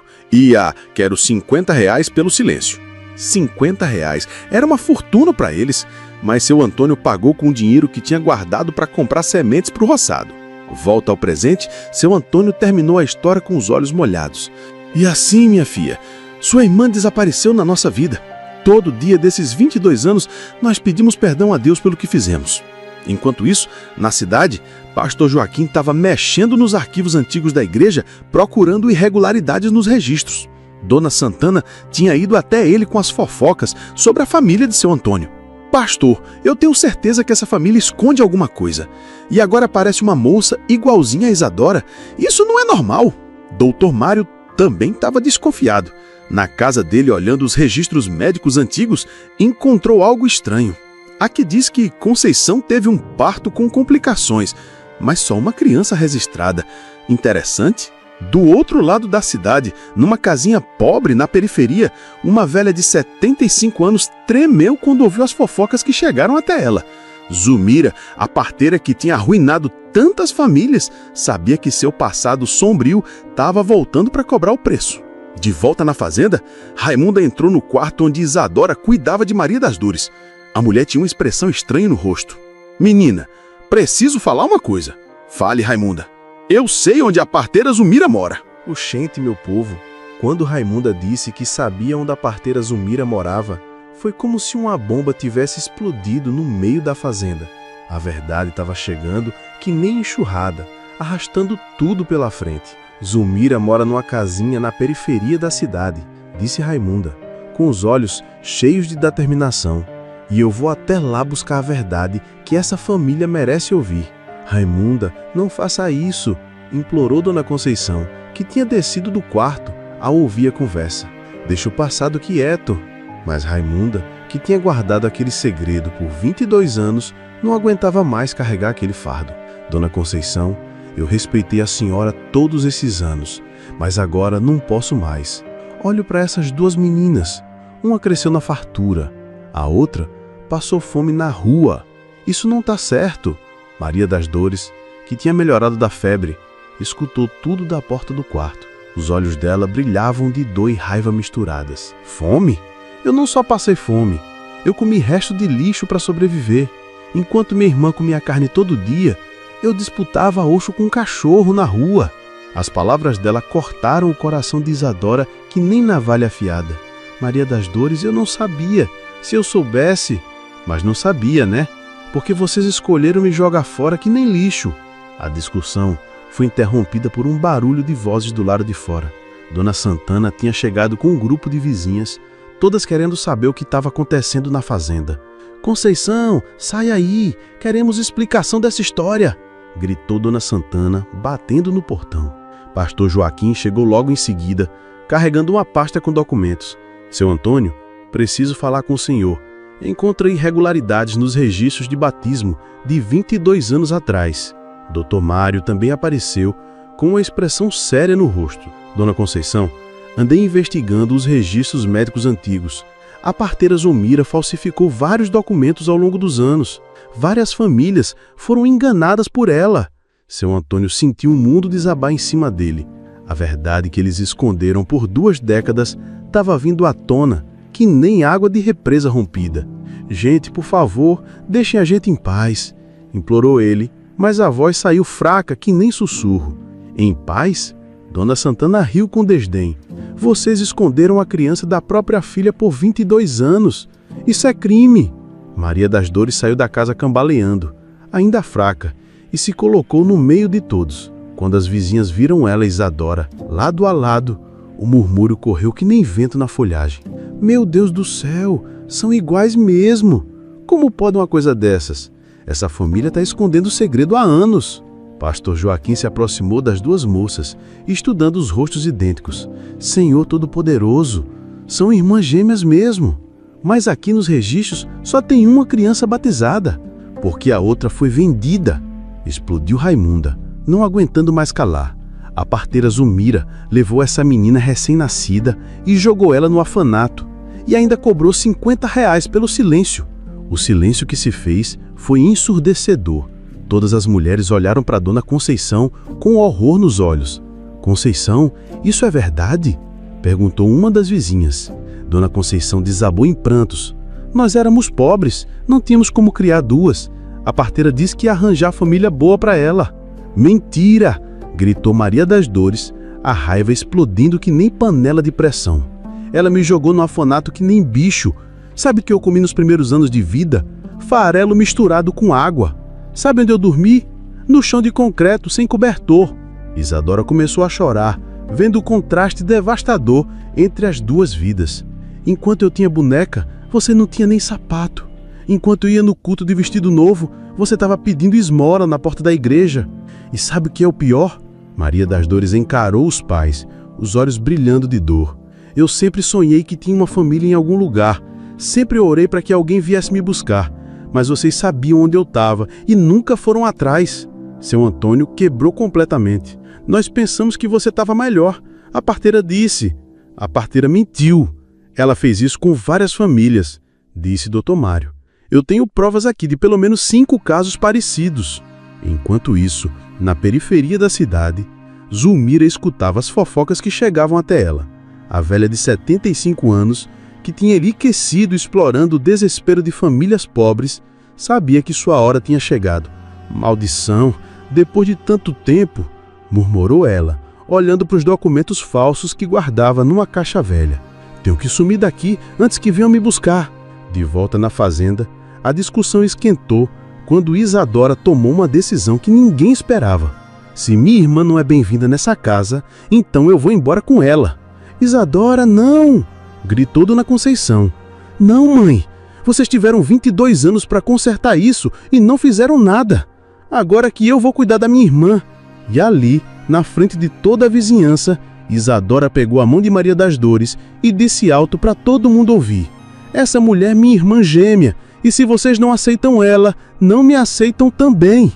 Quero R$50 pelo silêncio. R$50 era uma fortuna para eles, mas seu Antônio pagou com o dinheiro que tinha guardado para comprar sementes para o roçado. Volta ao presente, seu Antônio terminou a história com os olhos molhados. E assim, minha filha, sua irmã desapareceu na nossa vida. Todo dia desses 22 anos, nós pedimos perdão a Deus pelo que fizemos. Enquanto isso, na cidade, pastor Joaquim estava mexendo nos arquivos antigos da igreja, procurando irregularidades nos registros. Dona Santana tinha ido até ele com as fofocas sobre a família de seu Antônio. Pastor, eu tenho certeza que essa família esconde alguma coisa. E agora aparece uma moça igualzinha a Isadora. Isso não é normal. Doutor Mário também estava desconfiado. Na casa dele, olhando os registros médicos antigos, encontrou algo estranho. Aqui diz que Conceição teve um parto com complicações, mas só uma criança registrada. Interessante. Do outro lado da cidade, numa casinha pobre na periferia, uma velha de 75 anos tremeu quando ouviu as fofocas que chegaram até ela. Zulmira, a parteira que tinha arruinado tantas famílias, sabia que seu passado sombrio estava voltando para cobrar o preço. De volta na fazenda, Raimunda entrou no quarto onde Isadora cuidava de Maria das Dores. A mulher tinha uma expressão estranha no rosto. Menina, preciso falar uma coisa. Fale, Raimunda. Eu sei onde a parteira Zulmira mora. Oxente, meu povo, quando Raimunda disse que sabia onde a parteira Zulmira morava, foi como se uma bomba tivesse explodido no meio da fazenda. A verdade estava chegando que nem enxurrada, arrastando tudo pela frente. Zulmira mora numa casinha na periferia da cidade, disse Raimunda, com os olhos cheios de determinação. E eu vou até lá buscar a verdade que essa família merece ouvir. Raimunda, não faça isso, implorou Dona Conceição, que tinha descido do quarto ao ouvir a conversa. Deixa o passado quieto. Mas Raimunda, que tinha guardado aquele segredo por 22 anos, não aguentava mais carregar aquele fardo. Dona Conceição, eu respeitei a senhora todos esses anos, mas agora não posso mais. Olho para essas duas meninas. Uma cresceu na fartura, a outra passou fome na rua. Isso não está certo. Maria das Dores, que tinha melhorado da febre, escutou tudo da porta do quarto. Os olhos dela brilhavam de dor e raiva misturadas. Fome? Eu não só passei fome. Eu comi resto de lixo para sobreviver. Enquanto minha irmã comia carne todo dia, eu disputava osso com um cachorro na rua. As palavras dela cortaram o coração de Isadora que nem navalha afiada. Maria das Dores, eu não sabia. Se eu soubesse... Mas não sabia, né? Porque vocês escolheram me jogar fora que nem lixo. A discussão foi interrompida por um barulho de vozes do lado de fora. Dona Santana tinha chegado com um grupo de vizinhas, todas querendo saber o que estava acontecendo na fazenda. Conceição, sai aí, queremos explicação dessa história, gritou Dona Santana, batendo no portão. Pastor Joaquim chegou logo em seguida, carregando uma pasta com documentos. Seu Antônio, preciso falar com o senhor. Encontra irregularidades nos registros de batismo de 22 anos atrás. Dr. Mário também apareceu com uma expressão séria no rosto. Dona Conceição, andei investigando os registros médicos antigos. A parteira Zulmira falsificou vários documentos ao longo dos anos. Várias famílias foram enganadas por ela. Seu Antônio sentiu o mundo desabar em cima dele. A verdade que eles esconderam por 2 décadas estava vindo à tona, que nem água de represa rompida. Gente, por favor, deixem a gente em paz, implorou ele, mas a voz saiu fraca que nem sussurro. Em paz? Dona Santana riu com desdém. Vocês esconderam a criança da própria filha por 22 anos. Isso é crime. Maria das Dores saiu da casa cambaleando, ainda fraca, e se colocou no meio de todos. Quando as vizinhas viram ela e Isadora, lado a lado, o murmúrio correu que nem vento na folhagem. Meu Deus do céu, são iguais mesmo. Como pode uma coisa dessas? Essa família está escondendo o segredo há anos. Pastor Joaquim se aproximou das duas moças, estudando os rostos idênticos. Senhor Todo-Poderoso, são irmãs gêmeas mesmo. Mas aqui nos registros só tem uma criança batizada, porque a outra foi vendida. Explodiu Raimunda, não aguentando mais calar. A parteira Zulmira levou essa menina recém-nascida e jogou ela no orfanato. E ainda cobrou R$50 pelo silêncio. O silêncio que se fez foi ensurdecedor. Todas as mulheres olharam para Dona Conceição com horror nos olhos. Conceição, isso é verdade? Perguntou uma das vizinhas. Dona Conceição desabou em prantos. Nós éramos pobres, não tínhamos como criar duas. A parteira disse que ia arranjar família boa para ela. Mentira! Gritou Maria das Dores, a raiva explodindo que nem panela de pressão. Ela me jogou no orfanato que nem bicho. Sabe o que eu comi nos primeiros anos de vida? Farelo misturado com água. Sabe onde eu dormi? No chão de concreto, sem cobertor. Isadora começou a chorar, vendo o contraste devastador entre as duas vidas. Enquanto eu tinha boneca, você não tinha nem sapato. Enquanto eu ia no culto de vestido novo, você estava pedindo esmola na porta da igreja. E sabe o que é o pior? Maria das Dores encarou os pais, os olhos brilhando de dor. Eu sempre sonhei que tinha uma família em algum lugar. Sempre orei para que alguém viesse me buscar. Mas vocês sabiam onde eu estava e nunca foram atrás. Seu Antônio quebrou completamente. Nós pensamos que você estava melhor. A parteira disse. A parteira mentiu. Ela fez isso com várias famílias, disse Dr. Mário. Eu tenho provas aqui de pelo menos 5 casos parecidos. Enquanto isso, na periferia da cidade, Zulmira escutava as fofocas que chegavam até ela. A velha de 75 anos, que tinha enriquecido explorando o desespero de famílias pobres, sabia que sua hora tinha chegado. Maldição, depois de tanto tempo, murmurou ela, olhando para os documentos falsos que guardava numa caixa velha. Tenho que sumir daqui antes que venham me buscar. De volta na fazenda, a discussão esquentou quando Isadora tomou uma decisão que ninguém esperava. Se minha irmã não é bem-vinda nessa casa, então eu vou embora com ela. Isadora, não! Gritou Dona Conceição. Não, mãe. Vocês tiveram 22 anos para consertar isso e não fizeram nada. Agora que eu vou cuidar da minha irmã. E ali, na frente de toda a vizinhança, Isadora pegou a mão de Maria das Dores e disse alto para todo mundo ouvir. Essa mulher é minha irmã gêmea, e se vocês não aceitam ela, não me aceitam também.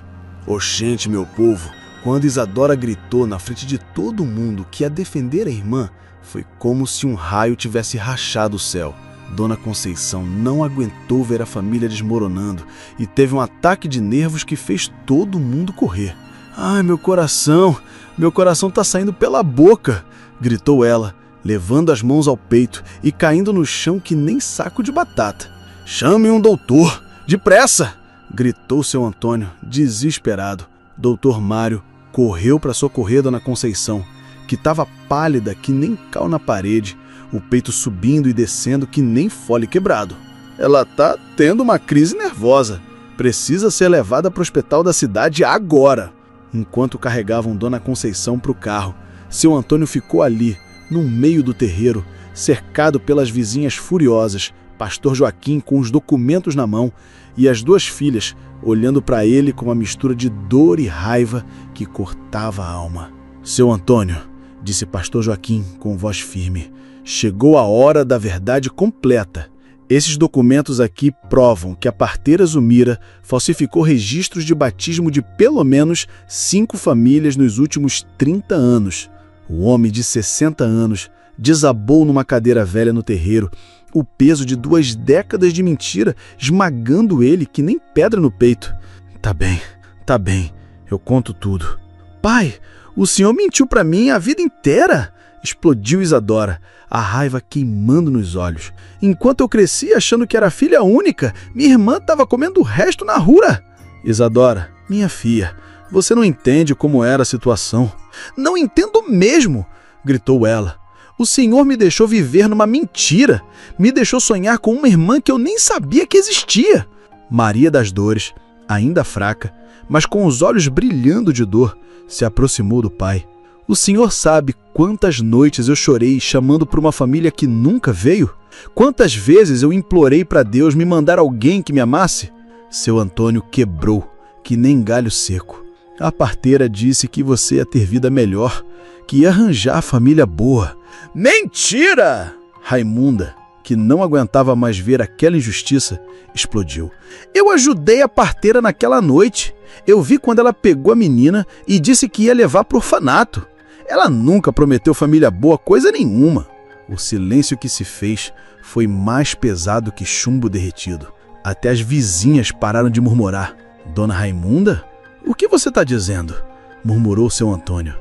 Oxente, meu povo, quando Isadora gritou na frente de todo mundo que ia defender a irmã, foi como se um raio tivesse rachado o céu. Dona Conceição não aguentou ver a família desmoronando e teve um ataque de nervos que fez todo mundo correr. Ai, meu coração tá saindo pela boca, gritou ela, levando as mãos ao peito e caindo no chão que nem saco de batata. Chame um doutor, depressa, gritou seu Antônio, desesperado. Doutor Mário correu para socorrer Dona Conceição, que estava pálida que nem cal na parede, o peito subindo e descendo que nem fole quebrado. Ela tá tendo uma crise nervosa. Precisa ser levada para o hospital da cidade agora. Enquanto carregavam Dona Conceição para o carro, seu Antônio ficou ali, no meio do terreiro, cercado pelas vizinhas furiosas, Pastor Joaquim com os documentos na mão e as duas filhas olhando para ele com uma mistura de dor e raiva que cortava a alma. Seu Antônio, disse Pastor Joaquim com voz firme, chegou a hora da verdade completa. Esses documentos aqui provam que a parteira Zulmira falsificou registros de batismo de pelo menos 5 famílias nos últimos 30 anos. O homem de 60 anos desabou numa cadeira velha no terreiro, o peso de 2 décadas de mentira esmagando ele que nem pedra no peito. Tá bem, eu conto tudo. Pai, o senhor mentiu pra mim a vida inteira? Explodiu Isadora, a raiva queimando nos olhos. Enquanto eu cresci achando que era filha única, minha irmã estava comendo o resto na rua. Isadora, minha filha, você não entende como era a situação. Não entendo mesmo, gritou ela. O Senhor me deixou viver numa mentira. Me deixou sonhar com uma irmã que eu nem sabia que existia. Maria das Dores, ainda fraca, mas com os olhos brilhando de dor, se aproximou do pai. O senhor sabe quantas noites eu chorei chamando por uma família que nunca veio? Quantas vezes eu implorei para Deus me mandar alguém que me amasse? Seu Antônio quebrou, que nem galho seco. A parteira disse que você ia ter vida melhor, que ia arranjar família boa. Mentira! Raimunda, que não aguentava mais ver aquela injustiça, explodiu. Eu ajudei a parteira naquela noite. Eu vi quando ela pegou a menina e disse que ia levar para o orfanato. Ela nunca prometeu família boa coisa nenhuma. O silêncio que se fez foi mais pesado que chumbo derretido. Até as vizinhas pararam de murmurar. Dona Raimunda? O que você está dizendo? Murmurou seu Antônio.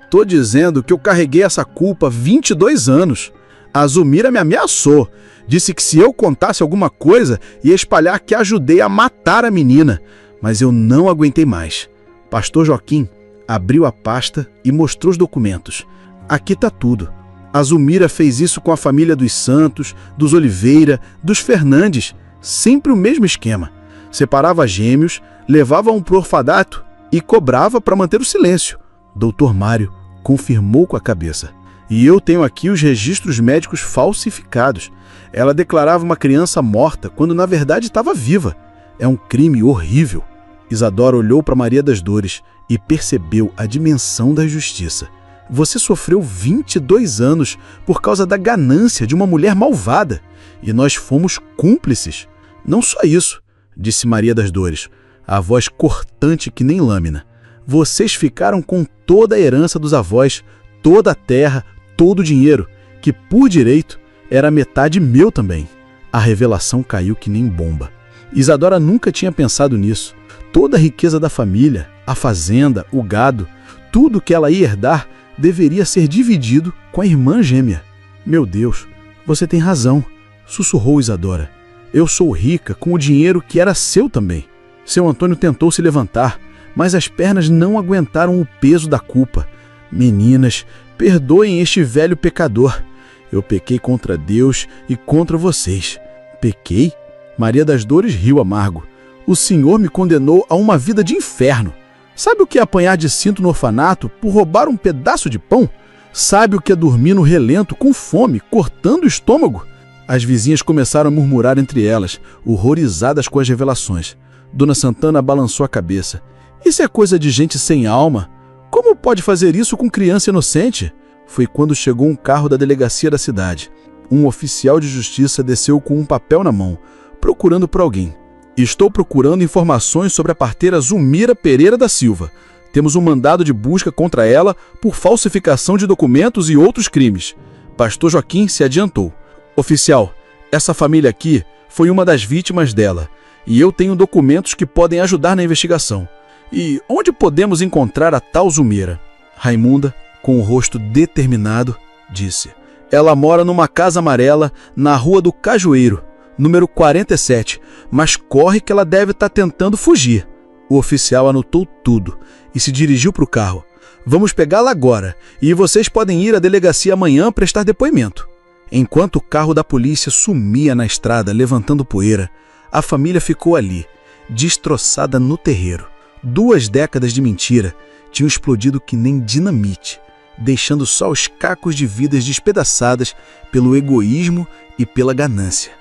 Tô dizendo que eu carreguei essa culpa há 22 anos. A Zulmira me ameaçou. Disse que se eu contasse alguma coisa, ia espalhar que ajudei a matar a menina. Mas eu não aguentei mais. Pastor Joaquim abriu a pasta e mostrou os documentos. Aqui está tudo. A Zulmira fez isso com a família dos Santos, dos Oliveira, dos Fernandes. Sempre o mesmo esquema. Separava gêmeos, levava um pro orfanato e cobrava para manter o silêncio. Doutor Mário confirmou com a cabeça. E eu tenho aqui os registros médicos falsificados. Ela declarava uma criança morta quando na verdade estava viva. É um crime horrível. Isadora olhou para Maria das Dores e percebeu a dimensão da injustiça. Você sofreu 22 anos por causa da ganância de uma mulher malvada. E nós fomos cúmplices. Não só isso, disse Maria das Dores, a voz cortante que nem lâmina. Vocês ficaram com toda a herança dos avós, toda a terra, todo o dinheiro, que por direito era metade meu também. A revelação caiu que nem bomba. Isadora nunca tinha pensado nisso. Toda a riqueza da família, a fazenda, o gado, tudo que ela ia herdar deveria ser dividido com a irmã gêmea. Meu Deus, você tem razão, sussurrou Isadora. Eu sou rica com o dinheiro que era seu também. Seu Antônio tentou se levantar, mas as pernas não aguentaram o peso da culpa. Meninas, perdoem este velho pecador. Eu pequei contra Deus e contra vocês. Pequei? Maria das Dores riu amargo. O Senhor me condenou a uma vida de inferno. Sabe o que é apanhar de cinto no orfanato por roubar um pedaço de pão? Sabe o que é dormir no relento com fome, cortando o estômago? As vizinhas começaram a murmurar entre elas, horrorizadas com as revelações. Dona Santana balançou a cabeça. Isso é coisa de gente sem alma. Como pode fazer isso com criança inocente? Foi quando chegou um carro da delegacia da cidade. Um oficial de justiça desceu com um papel na mão, procurando por alguém. Estou procurando informações sobre a parteira Zulmira Pereira da Silva. Temos um mandado de busca contra ela por falsificação de documentos e outros crimes. Pastor Joaquim se adiantou. Oficial, essa família aqui foi uma das vítimas dela, e eu tenho documentos que podem ajudar na investigação. E onde podemos encontrar a tal Zulmira? Raimunda, com o rosto determinado, disse. Ela mora numa casa amarela na Rua do Cajueiro, número 47, mas corre que ela deve estar tentando fugir. O oficial anotou tudo e se dirigiu para o carro. Vamos pegá-la agora, e vocês podem ir à delegacia amanhã prestar depoimento. Enquanto o carro da polícia sumia na estrada levantando poeira, a família ficou ali, destroçada no terreiro. 2 décadas de mentira tinham explodido que nem dinamite, deixando só os cacos de vidas despedaçadas pelo egoísmo e pela ganância.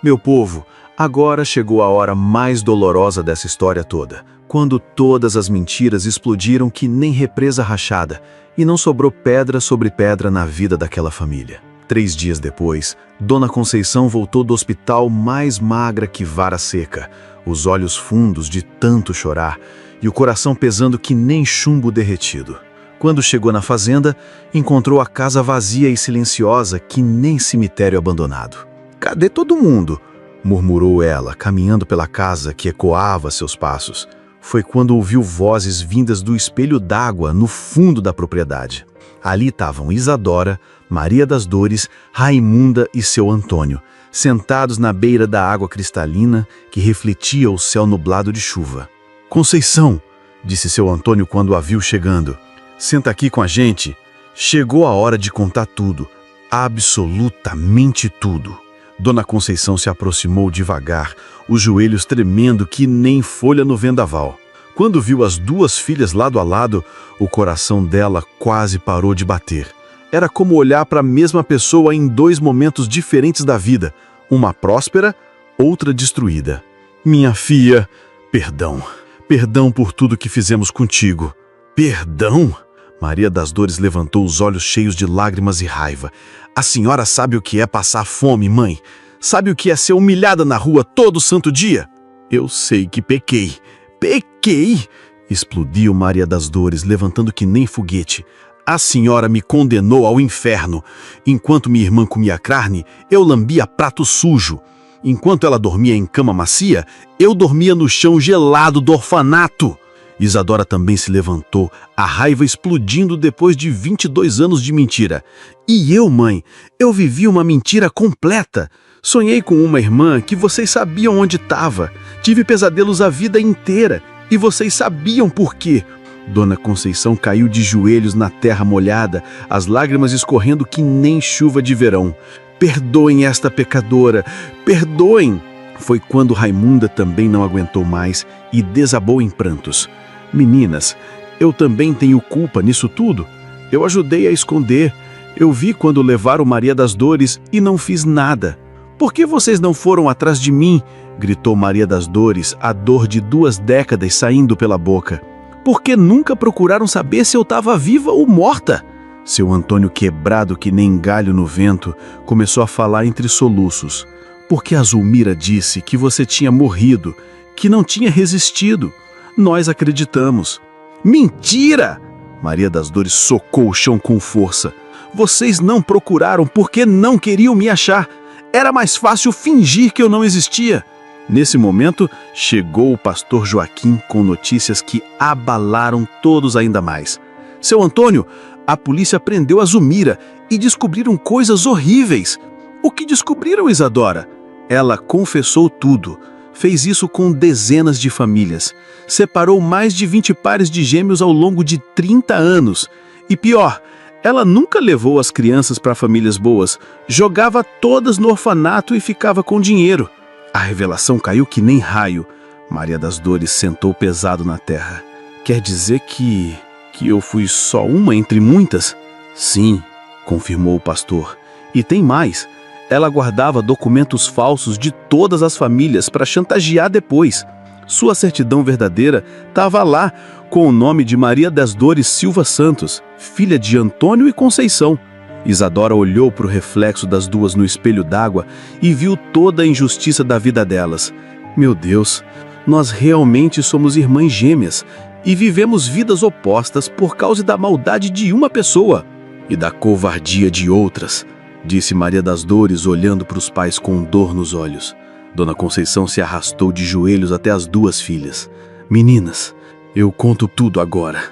Meu povo, agora chegou a hora mais dolorosa dessa história toda, quando todas as mentiras explodiram que nem represa rachada e não sobrou pedra sobre pedra na vida daquela família. 3 dias depois, Dona Conceição voltou do hospital mais magra que vara seca, os olhos fundos de tanto chorar e o coração pesando que nem chumbo derretido. Quando chegou na fazenda, encontrou a casa vazia e silenciosa que nem cemitério abandonado. Cadê todo mundo? Murmurou ela, caminhando pela casa que ecoava seus passos. Foi quando ouviu vozes vindas do espelho d'água no fundo da propriedade. Ali estavam Isadora, Maria das Dores, Raimunda e seu Antônio, sentados na beira da água cristalina que refletia o céu nublado de chuva. Conceição, disse seu Antônio quando a viu chegando. Senta aqui com a gente. Chegou a hora de contar tudo. Absolutamente tudo. Dona Conceição se aproximou devagar, os joelhos tremendo que nem folha no vendaval. Quando viu as duas filhas lado a lado, o coração dela quase parou de bater. Era como olhar para a mesma pessoa em dois momentos diferentes da vida, uma próspera, outra destruída. Minha filha, perdão. Perdão por tudo que fizemos contigo. Perdão? Maria das Dores levantou os olhos cheios de lágrimas e raiva. A senhora sabe o que é passar fome, mãe? Sabe o que é ser humilhada na rua todo santo dia? Eu sei que pequei. Pequei! Explodiu Maria das Dores, levantando que nem foguete. A senhora me condenou ao inferno. Enquanto minha irmã comia carne, eu lambia prato sujo. Enquanto ela dormia em cama macia, eu dormia no chão gelado do orfanato. Isadora também se levantou, a raiva explodindo depois de 22 anos de mentira. E eu, mãe, eu vivi uma mentira completa. Sonhei com uma irmã que vocês sabiam onde estava. Tive pesadelos a vida inteira e vocês sabiam por quê. Dona Conceição caiu de joelhos na terra molhada, as lágrimas escorrendo que nem chuva de verão. Perdoem esta pecadora, perdoem! Foi quando Raimunda também não aguentou mais e desabou em prantos. Meninas, eu também tenho culpa nisso tudo. Eu ajudei a esconder. Eu vi quando levaram Maria das Dores e não fiz nada. Por que vocês não foram atrás de mim? Gritou Maria das Dores, a dor de 2 décadas saindo pela boca. Por que nunca procuraram saber se eu estava viva ou morta? Seu Antônio, quebrado que nem galho no vento, começou a falar entre soluços. Porque a Zulmira disse que você tinha morrido, que não tinha resistido. Nós acreditamos. Mentira! Maria das Dores socou o chão com força. Vocês não procuraram porque não queriam me achar. Era mais fácil fingir que eu não existia. Nesse momento, chegou o pastor Joaquim com notícias que abalaram todos ainda mais. Seu Antônio, a polícia prendeu a Zulmira e descobriram coisas horríveis. O que descobriram, Isadora? Ela confessou tudo. Fez isso com dezenas de famílias. Separou mais de 20 pares de gêmeos ao longo de 30 anos. E pior, ela nunca levou as crianças para famílias boas. Jogava todas no orfanato e ficava com dinheiro. A revelação caiu que nem raio. Maria das Dores sentou pesado na terra. Quer dizer que eu fui só uma entre muitas? Sim, confirmou o pastor. E tem mais. Ela guardava documentos falsos de todas as famílias para chantagear depois. Sua certidão verdadeira estava lá, com o nome de Maria das Dores Silva Santos, filha de Antônio e Conceição. Isadora olhou para o reflexo das duas no espelho d'água e viu toda a injustiça da vida delas. Meu Deus, nós realmente somos irmãs gêmeas e vivemos vidas opostas por causa da maldade de uma pessoa e da covardia de outras, disse Maria das Dores, olhando para os pais com dor nos olhos. Dona Conceição se arrastou de joelhos até as 2 filhas. Meninas, eu conto tudo agora.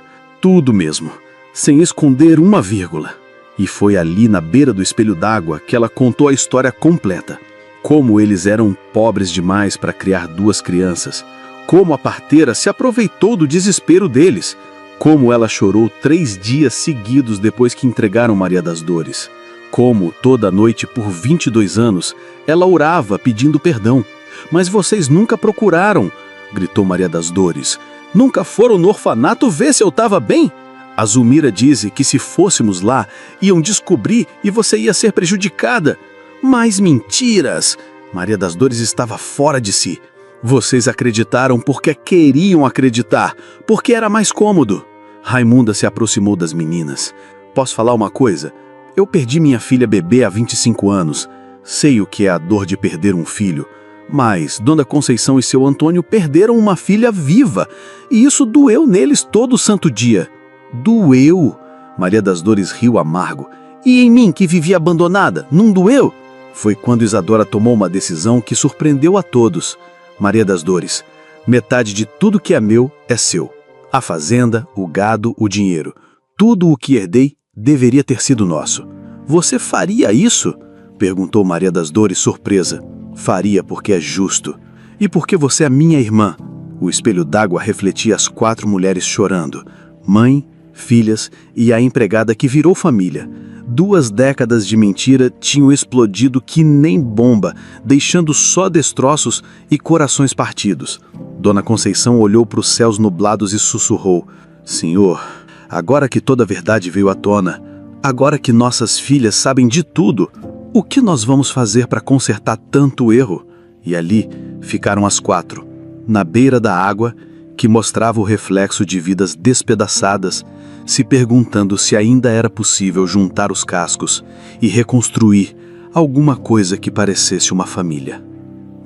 Tudo mesmo, sem esconder uma vírgula. E foi ali na beira do espelho d'água que ela contou a história completa. Como eles eram pobres demais para criar 2 crianças. Como a parteira se aproveitou do desespero deles. Como ela chorou 3 dias seguidos depois que entregaram Maria das Dores. Como, toda noite por 22 anos, ela orava pedindo perdão. Mas vocês nunca procuraram, gritou Maria das Dores. Nunca foram no orfanato ver se eu estava bem? A Zulmira disse que se fôssemos lá, iam descobrir e você ia ser prejudicada. Mas mentiras! Maria das Dores estava fora de si. Vocês acreditaram porque queriam acreditar, porque era mais cômodo. Raimunda se aproximou das meninas. Posso falar uma coisa? Eu perdi minha filha bebê há 25 anos. Sei o que é a dor de perder um filho. Mas Dona Conceição e seu Antônio perderam uma filha viva. E isso doeu neles todo santo dia. Doeu. Maria das Dores riu amargo. E em mim, que vivia abandonada, não doeu? Foi quando Isadora tomou uma decisão que surpreendeu a todos. Maria das Dores, metade de tudo que é meu é seu. A fazenda, o gado, o dinheiro. Tudo o que herdei deveria ter sido nosso. Você faria isso? Perguntou Maria das Dores, surpresa. Faria porque é justo. E porque você é minha irmã. O espelho d'água refletia as 4 mulheres chorando. Mãe, filhas e a empregada que virou família. 2 décadas de mentira tinham explodido que nem bomba, deixando só destroços e corações partidos. Dona Conceição olhou para os céus nublados e sussurrou: Senhor, agora que toda a verdade veio à tona, agora que nossas filhas sabem de tudo, o que nós vamos fazer para consertar tanto erro? E ali ficaram as 4, na beira da água, que mostrava o reflexo de vidas despedaçadas, se perguntando se ainda era possível juntar os cascos e reconstruir alguma coisa que parecesse uma família.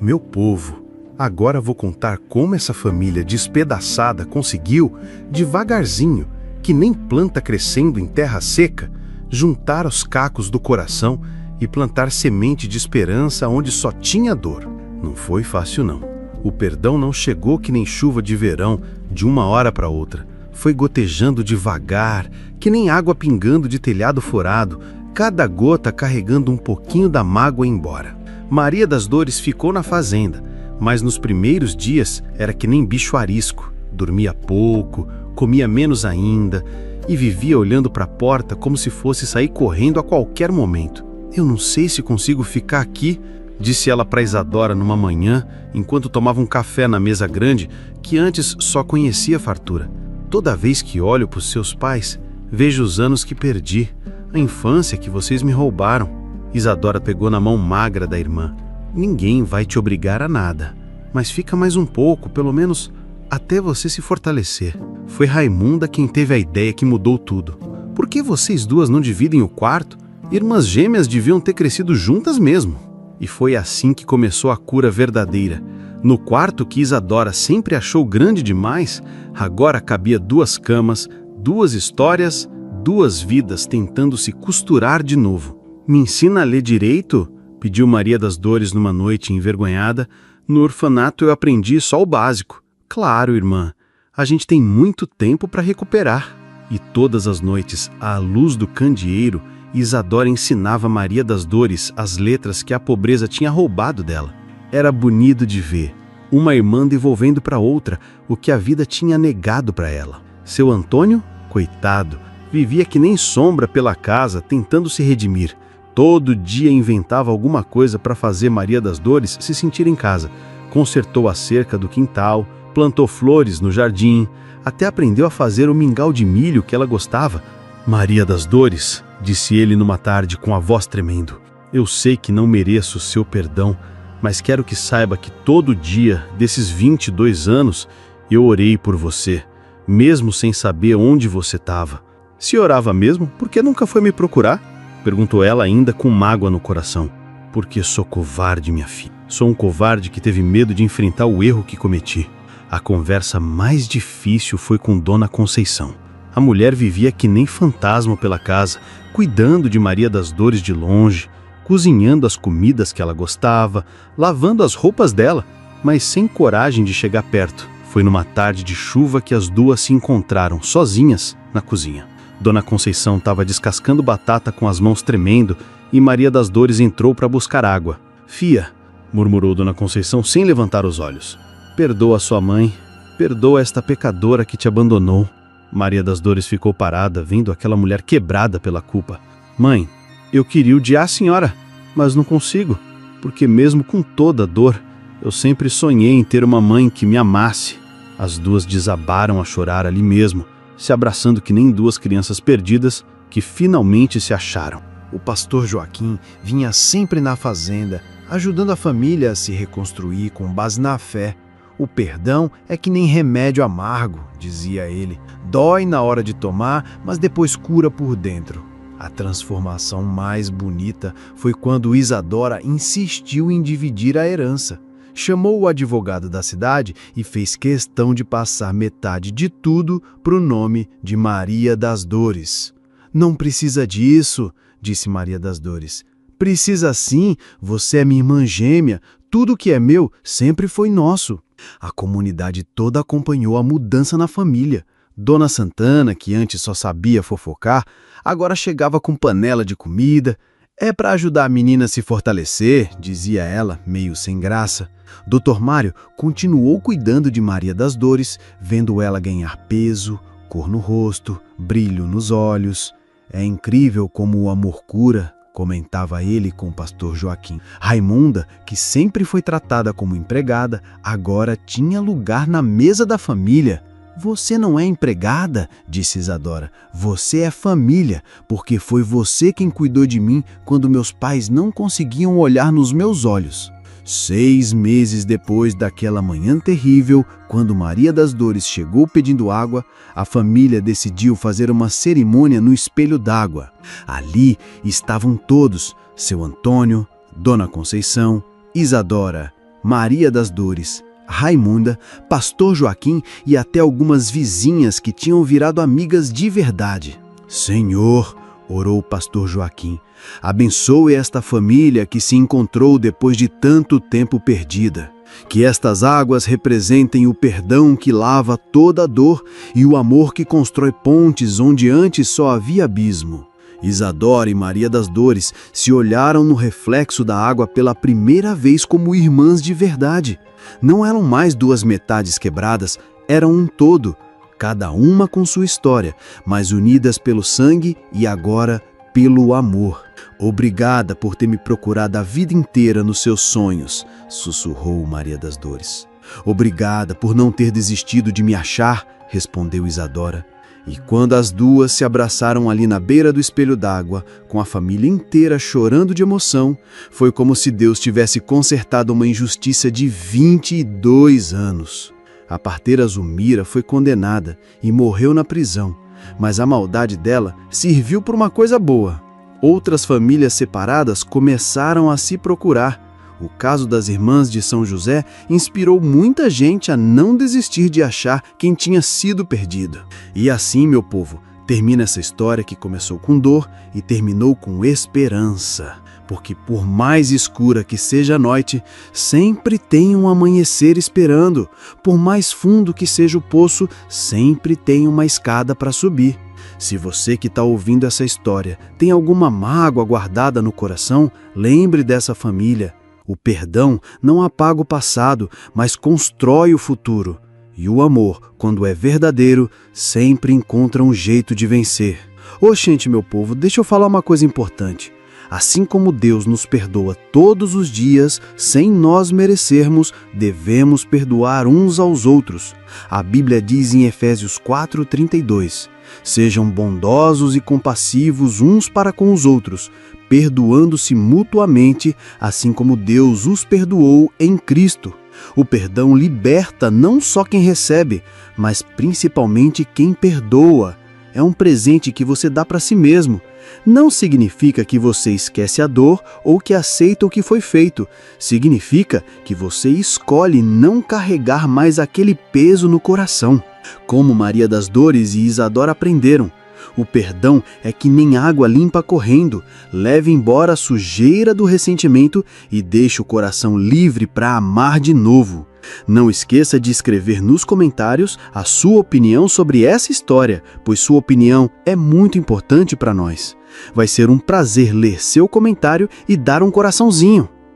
Meu povo, agora vou contar como essa família despedaçada conseguiu, devagarzinho, que nem planta crescendo em terra seca, juntar os cacos do coração e plantar semente de esperança onde só tinha dor. Não foi fácil, não. O perdão não chegou que nem chuva de verão, de uma hora para outra. Foi gotejando devagar, que nem água pingando de telhado furado, cada gota carregando um pouquinho da mágoa embora. Maria das Dores ficou na fazenda, mas nos primeiros dias era que nem bicho arisco. Dormia pouco, comia menos ainda e vivia olhando para a porta como se fosse sair correndo a qualquer momento. Eu não sei se consigo ficar aqui, disse ela para Isadora numa manhã, enquanto tomava um café na mesa grande, que antes só conhecia fartura. Toda vez que olho para os seus pais, vejo os anos que perdi, a infância que vocês me roubaram. Isadora pegou na mão magra da irmã. Ninguém vai te obrigar a nada, mas fica mais um pouco, pelo menos até você se fortalecer. Foi Raimunda quem teve a ideia que mudou tudo. Por que vocês duas não dividem o quarto? Irmãs gêmeas deviam ter crescido juntas mesmo. E foi assim que começou a cura verdadeira. No quarto que Isadora sempre achou grande demais, agora cabia 2 camas, 2 histórias, 2 vidas tentando se costurar de novo. Me ensina a ler direito? Pediu Maria das Dores numa noite envergonhada. No orfanato eu aprendi só o básico. Claro, irmã, a gente tem muito tempo para recuperar. E todas as noites, à luz do candeeiro, Isadora ensinava Maria das Dores as letras que a pobreza tinha roubado dela. Era bonito de ver, uma irmã devolvendo para outra o que a vida tinha negado para ela. Seu Antônio, coitado, vivia que nem sombra pela casa tentando se redimir. Todo dia inventava alguma coisa para fazer Maria das Dores se sentir em casa. Consertou a cerca do quintal, plantou flores no jardim, até aprendeu a fazer o mingau de milho que ela gostava. Maria das Dores, disse ele numa tarde com a voz tremendo, eu sei que não mereço o seu perdão, mas quero que saiba que todo dia, desses 22 anos, eu orei por você, mesmo sem saber onde você estava. Se orava mesmo, por que nunca foi me procurar? Perguntou ela ainda com mágoa no coração. Porque sou covarde, minha filha. Sou um covarde que teve medo de enfrentar o erro que cometi. A conversa mais difícil foi com Dona Conceição. A mulher vivia que nem fantasma pela casa, cuidando de Maria das Dores de longe, cozinhando as comidas que ela gostava, lavando as roupas dela, mas sem coragem de chegar perto. Foi numa tarde de chuva que as duas se encontraram, sozinhas, na cozinha. Dona Conceição estava descascando batata com as mãos tremendo e Maria das Dores entrou para buscar água. Fia, murmurou Dona Conceição sem levantar os olhos. Perdoa sua mãe, perdoa esta pecadora que te abandonou. Maria das Dores ficou parada, vendo aquela mulher quebrada pela culpa. Mãe, eu queria odiar a senhora, mas não consigo, porque mesmo com toda a dor, eu sempre sonhei em ter uma mãe que me amasse. As duas desabaram a chorar ali mesmo, se abraçando que nem 2 crianças perdidas que finalmente se acharam. O pastor Joaquim vinha sempre na fazenda, ajudando a família a se reconstruir com base na fé. O perdão é que nem remédio amargo, dizia ele. Dói na hora de tomar, mas depois cura por dentro. A transformação mais bonita foi quando Isadora insistiu em dividir a herança. Chamou o advogado da cidade e fez questão de passar metade de tudo para o nome de Maria das Dores. Não precisa disso, disse Maria das Dores. Precisa sim, você é minha irmã gêmea, tudo que é meu sempre foi nosso. A comunidade toda acompanhou a mudança na família. Dona Santana, que antes só sabia fofocar, agora chegava com panela de comida. É para ajudar a menina a se fortalecer, dizia ela, meio sem graça. Dr. Mário continuou cuidando de Maria das Dores, vendo ela ganhar peso, cor no rosto, brilho nos olhos. É incrível como o amor cura, comentava ele com o pastor Joaquim. Raimunda, que sempre foi tratada como empregada, agora tinha lugar na mesa da família. Você não é empregada, disse Isadora. Você é família, porque foi você quem cuidou de mim quando meus pais não conseguiam olhar nos meus olhos. 6 meses depois daquela manhã terrível, quando Maria das Dores chegou pedindo água, a família decidiu fazer uma cerimônia no espelho d'água. Ali estavam todos, seu Antônio, Dona Conceição, Isadora, Maria das Dores, Raimunda, pastor Joaquim e até algumas vizinhas que tinham virado amigas de verdade. Senhor, orou o pastor Joaquim, abençoe esta família que se encontrou depois de tanto tempo perdida. Que estas águas representem o perdão que lava toda a dor e o amor que constrói pontes onde antes só havia abismo. Isadora e Maria das Dores se olharam no reflexo da água pela primeira vez como irmãs de verdade. Não eram mais 2 metades quebradas, eram um todo, cada uma com sua história, mas unidas pelo sangue e agora pelo amor. Obrigada por ter me procurado a vida inteira nos seus sonhos, sussurrou Maria das Dores. Obrigada por não ter desistido de me achar, respondeu Isadora. E quando as duas se abraçaram ali na beira do espelho d'água, com a família inteira chorando de emoção, foi como se Deus tivesse consertado uma injustiça de 22 anos. A parteira Zulmira foi condenada e morreu na prisão, mas a maldade dela serviu para uma coisa boa. Outras famílias separadas começaram a se procurar. O caso das irmãs de São José inspirou muita gente a não desistir de achar quem tinha sido perdido. E assim, meu povo, termina essa história que começou com dor e terminou com esperança. Porque por mais escura que seja a noite, sempre tem um amanhecer esperando. Por mais fundo que seja o poço, sempre tem uma escada para subir. Se você que está ouvindo essa história tem alguma mágoa guardada no coração, lembre dessa família. O perdão não apaga o passado, mas constrói o futuro. E o amor, quando é verdadeiro, sempre encontra um jeito de vencer. Oxente, meu povo, deixa eu falar uma coisa importante. Assim como Deus nos perdoa todos os dias, sem nós merecermos, devemos perdoar uns aos outros. A Bíblia diz em Efésios 4:32, sejam bondosos e compassivos uns para com os outros, perdoando-se mutuamente, assim como Deus os perdoou em Cristo. O perdão liberta não só quem recebe, mas principalmente quem perdoa. É um presente que você dá para si mesmo. Não significa que você esquece a dor ou que aceita o que foi feito. Significa que você escolhe não carregar mais aquele peso no coração. Como Maria das Dores e Isadora aprenderam, o perdão é que nem água limpa correndo, leva embora a sujeira do ressentimento e deixa o coração livre para amar de novo. Não esqueça de escrever nos comentários a sua opinião sobre essa história, pois sua opinião é muito importante para nós. Vai ser um prazer ler seu comentário e dar um coraçãozinho.